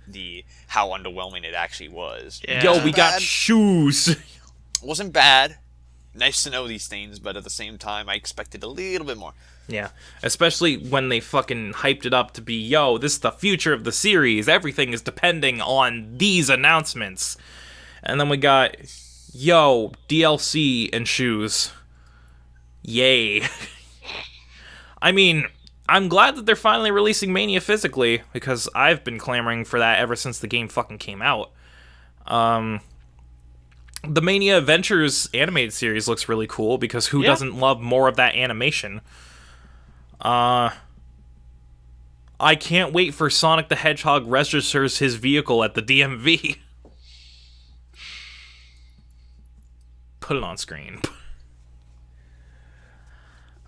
the how underwhelming it actually was. Yeah. Yo, we got shoes. Wasn't bad. Nice to know these things, but at the same time, I expected a little bit more. Yeah, especially when they fucking hyped it up to be, yo, this is the future of the series. Everything is depending on these announcements. And then we got, yo, DLC and shoes. Yay. I mean, I'm glad that they're finally releasing Mania physically, because I've been clamoring for that ever since the game fucking came out. The Mania Adventures animated series looks really cool, because who doesn't love more of that animation? I can't wait for Sonic the Hedgehog registers his vehicle at the DMV. Put it on screen.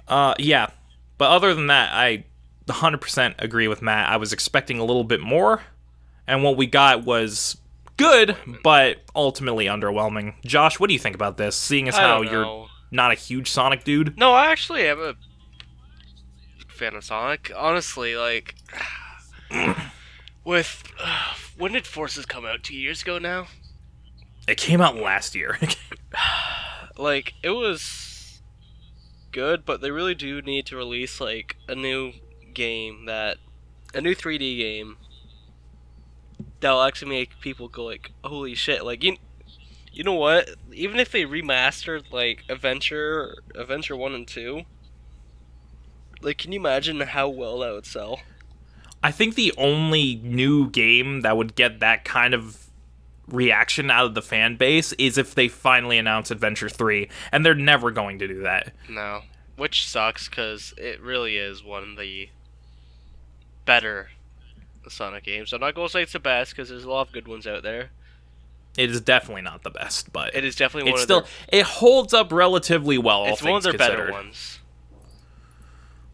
Yeah. But other than that, I 100% agree with Matt. I was expecting a little bit more, and what we got was good, but ultimately underwhelming. Josh, what do you think about this, seeing as how you're not a huge Sonic dude? No, I actually am a fan of Sonic. Honestly, like, when did Forces come out? 2 years ago now? It came out last year. Like, it was good, but they really do need to release, like, a new 3D game that'll actually make people go, like, holy shit. Like, you know what? Even if they remastered, like, Adventure 1 and 2, like, can you imagine how well that would sell? I think the only new game that would get that kind of reaction out of the fan base is if they finally announce Adventure 3, and they're never going to do that. No. Which sucks, because it really is one of the better Sonic games. I'm not going to say it's the best, because there's a lot of good ones out there. It is definitely not the best, but it is definitely one of their... It holds up relatively well, it's one of their better ones.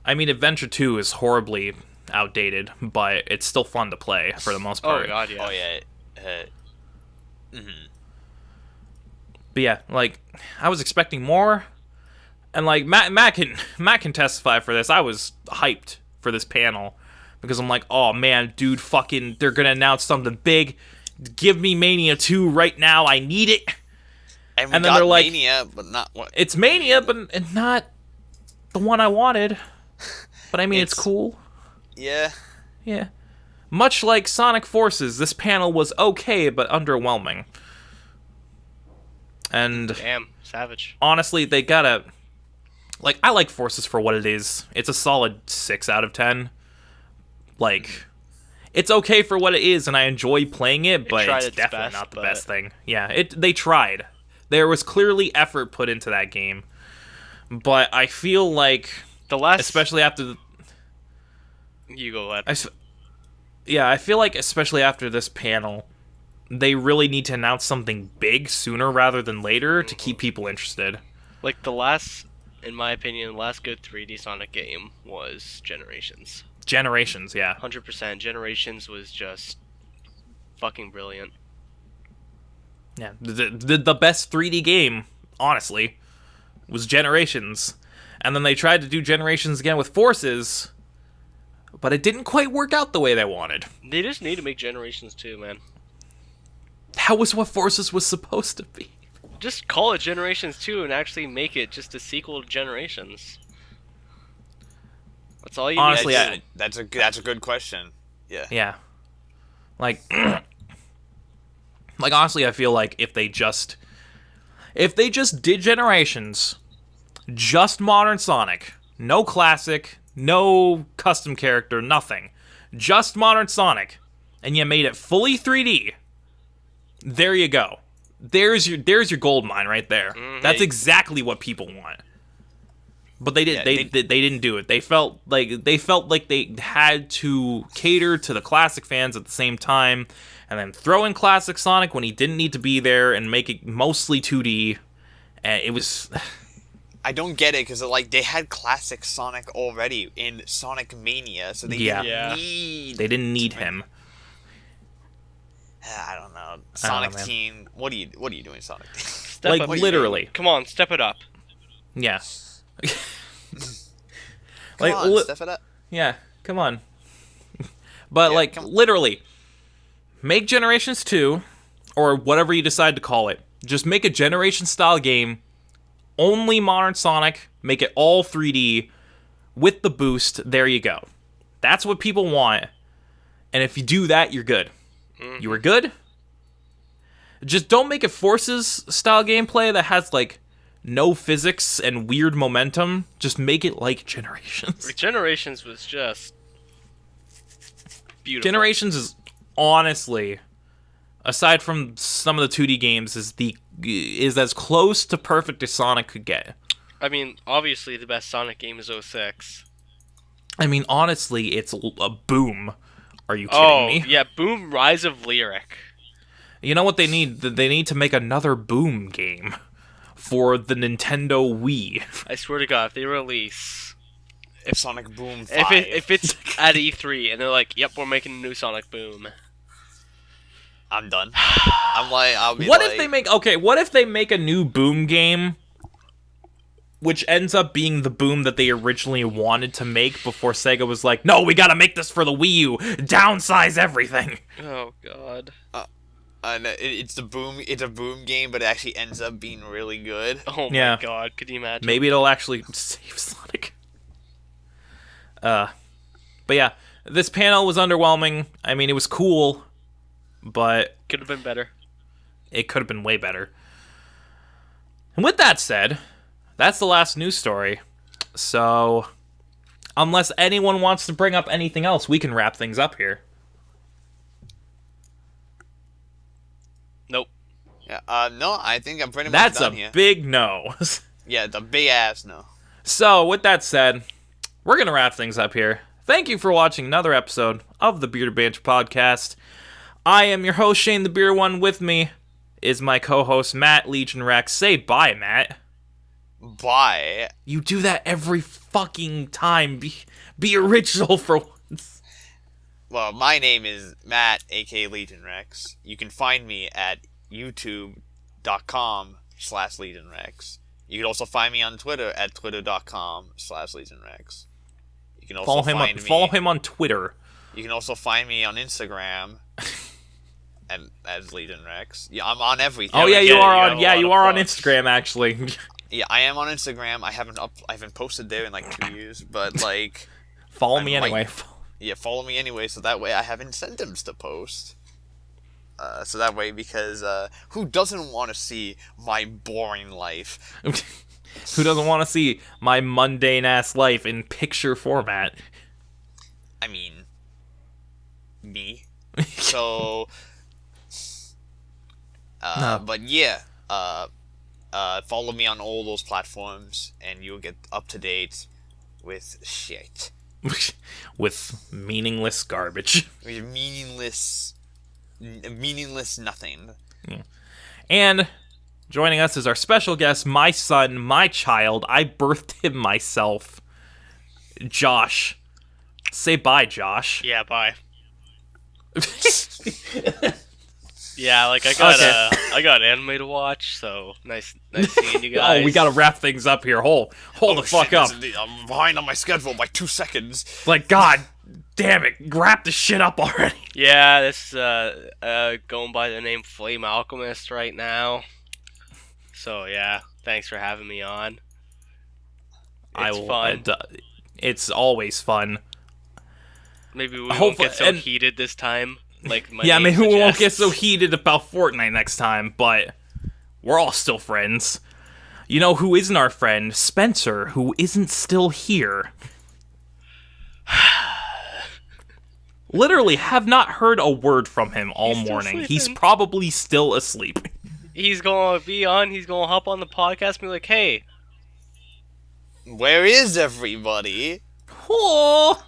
I mean, Adventure 2 is horribly outdated, but it's still fun to play, for the most part. Oh, God, yeah. Oh, yeah. But yeah, like, I was expecting more, and like Matt can testify for this. I was hyped for this panel because I'm like, oh man, dude, fucking, they're gonna announce something big. Give me Mania 2 right now. I need it. And then they're like, Mania, but not what? It's Mania, but not the one I wanted. But I mean, it's cool. Yeah. Yeah. Much like Sonic Forces, this panel was okay, but underwhelming. And damn, Savage. Honestly, they gotta... Like, I like Forces for what it is. It's a solid 6 out of 10. Like, it's okay for what it is, and I enjoy playing it, but it's definitely not the best thing. Yeah, they tried. There was clearly effort put into that game. But I feel like... Especially after... You go ahead. I feel like especially after this panel, they really need to announce something big sooner rather than later to keep people interested. Like, in my opinion, the last good 3D Sonic game was Generations. Generations, yeah. 100%. Generations was just fucking brilliant. Yeah, the best 3D game, honestly, was Generations. And then they tried to do Generations again with Forces, but it didn't quite work out the way they wanted. They just need to make Generations 2, man. That was what Forces was supposed to be. Just call it Generations 2 and actually make it just a sequel to Generations. That's all you need. Honestly, that's a good question. Yeah. Yeah. Like, honestly, I feel like if they just did Generations, just modern Sonic, no classic, no custom character, nothing, just modern Sonic, and you made it fully 3D, there you go. There's your gold mine right there. Mm-hmm. That's exactly what people want. But they didn't. They didn't do it. They felt like they had to cater to the classic fans at the same time, and then throw in classic Sonic when he didn't need to be there, and make it mostly 2D. And it was. I don't get it because like they had classic Sonic already in Sonic Mania, so they didn't need him. I don't know. Sonic Team. What are you doing, Sonic Team? Like literally. Come on, step it up. Yeah. Step it up. Yeah, come on. But literally, make Generations 2 or whatever you decide to call it. Just make a Generation style game, only modern Sonic, make it all 3D with the boost. There you go. That's what people want. And if you do that, you're good. Mm-hmm. You were good. Just don't make it Forces style gameplay that has no physics and weird momentum. Just make it like Generations. Generations was just beautiful. Generations is honestly, aside from some of the 2D games, is as close to perfect as Sonic could get. I mean, obviously the best Sonic game is 06. I mean, honestly, it's a Boom. Are you kidding me? Yeah, Boom Rise of Lyric. You know what they need? They need to make another Boom game for the Nintendo Wii. I swear to God, if they release Sonic Boom 5. If it's at E3 and they're like, "Yep, we're making a new Sonic Boom," I'm done. I'll be what if they make a new Boom game, which ends up being the Boom that they originally wanted to make before Sega was like, "No, we gotta make this for the Wii U. Downsize everything." Oh God. It's a Boom game, but it actually ends up being really good. Oh my God, could you imagine? Maybe it'll actually save Sonic. But yeah, this panel was underwhelming. I mean, it was cool, but could have been better. It could have been way better. And with that said, that's the last news story. So, unless anyone wants to bring up anything else, we can wrap things up here. Nope. Yeah. No, I think I'm pretty much done here. That's a big no. Yeah, the big ass no. So, with that said, we're going to wrap things up here. Thank you for watching another episode of the Bearded Banter Podcast. I am your host, Shane the Beer One. With me is my co-host, Matt Legion Rex. Say bye, Matt. Bye. You do that every fucking time. Be original for once. Well, my name is Matt, aka Legion Rex. You can find me at youtube.com/Legion Rex. You can also find me on Twitter at twitter.com/Legion Rex. You can also follow him on Twitter. You can also find me on Instagram and as Legion Rex. Yeah, I'm on everything. Oh yeah, you are on Instagram actually. Yeah, I am on Instagram. I haven't posted there in 2 years, but follow me anyway. Yeah, follow me anyway, so that way I have incentives to post. So that way, because who doesn't want to see my boring life? Who doesn't want to see my mundane-ass life in picture format? I mean, me. So, No. but yeah, follow me on all those platforms, and you'll get up to date with shit. With meaningless garbage. With meaningless nothing. Yeah. And joining us is our special guest, my son, my child. I birthed him myself. Josh. Say bye, Josh. Yeah, bye. Yeah, like I got anime to watch, so nice seeing you guys. Oh, we gotta wrap things up here. Hold the fuck up. I'm behind on my schedule by 2 seconds. Like, god damn it, wrap the shit up already. Yeah, this is going by the name Flame Alchemist right now. So yeah, thanks for having me on. It's fun. It's always fun. Maybe we won't get so heated this time. Like my name maybe suggests. we won't get so heated about Fortnite next time, but we're all still friends. You know who isn't our friend? Spencer, who isn't still here. Literally have not heard a word from him all morning. He's probably still asleep. He's gonna be on, he's gonna hop on the podcast and be like, hey. Where is everybody? Oh.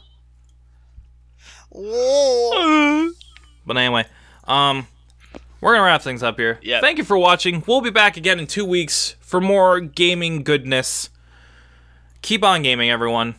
Whoa. But anyway, we're gonna wrap things up here. Yep. Thank you for watching. We'll be back again in 2 weeks for more gaming goodness. Keep on gaming, everyone.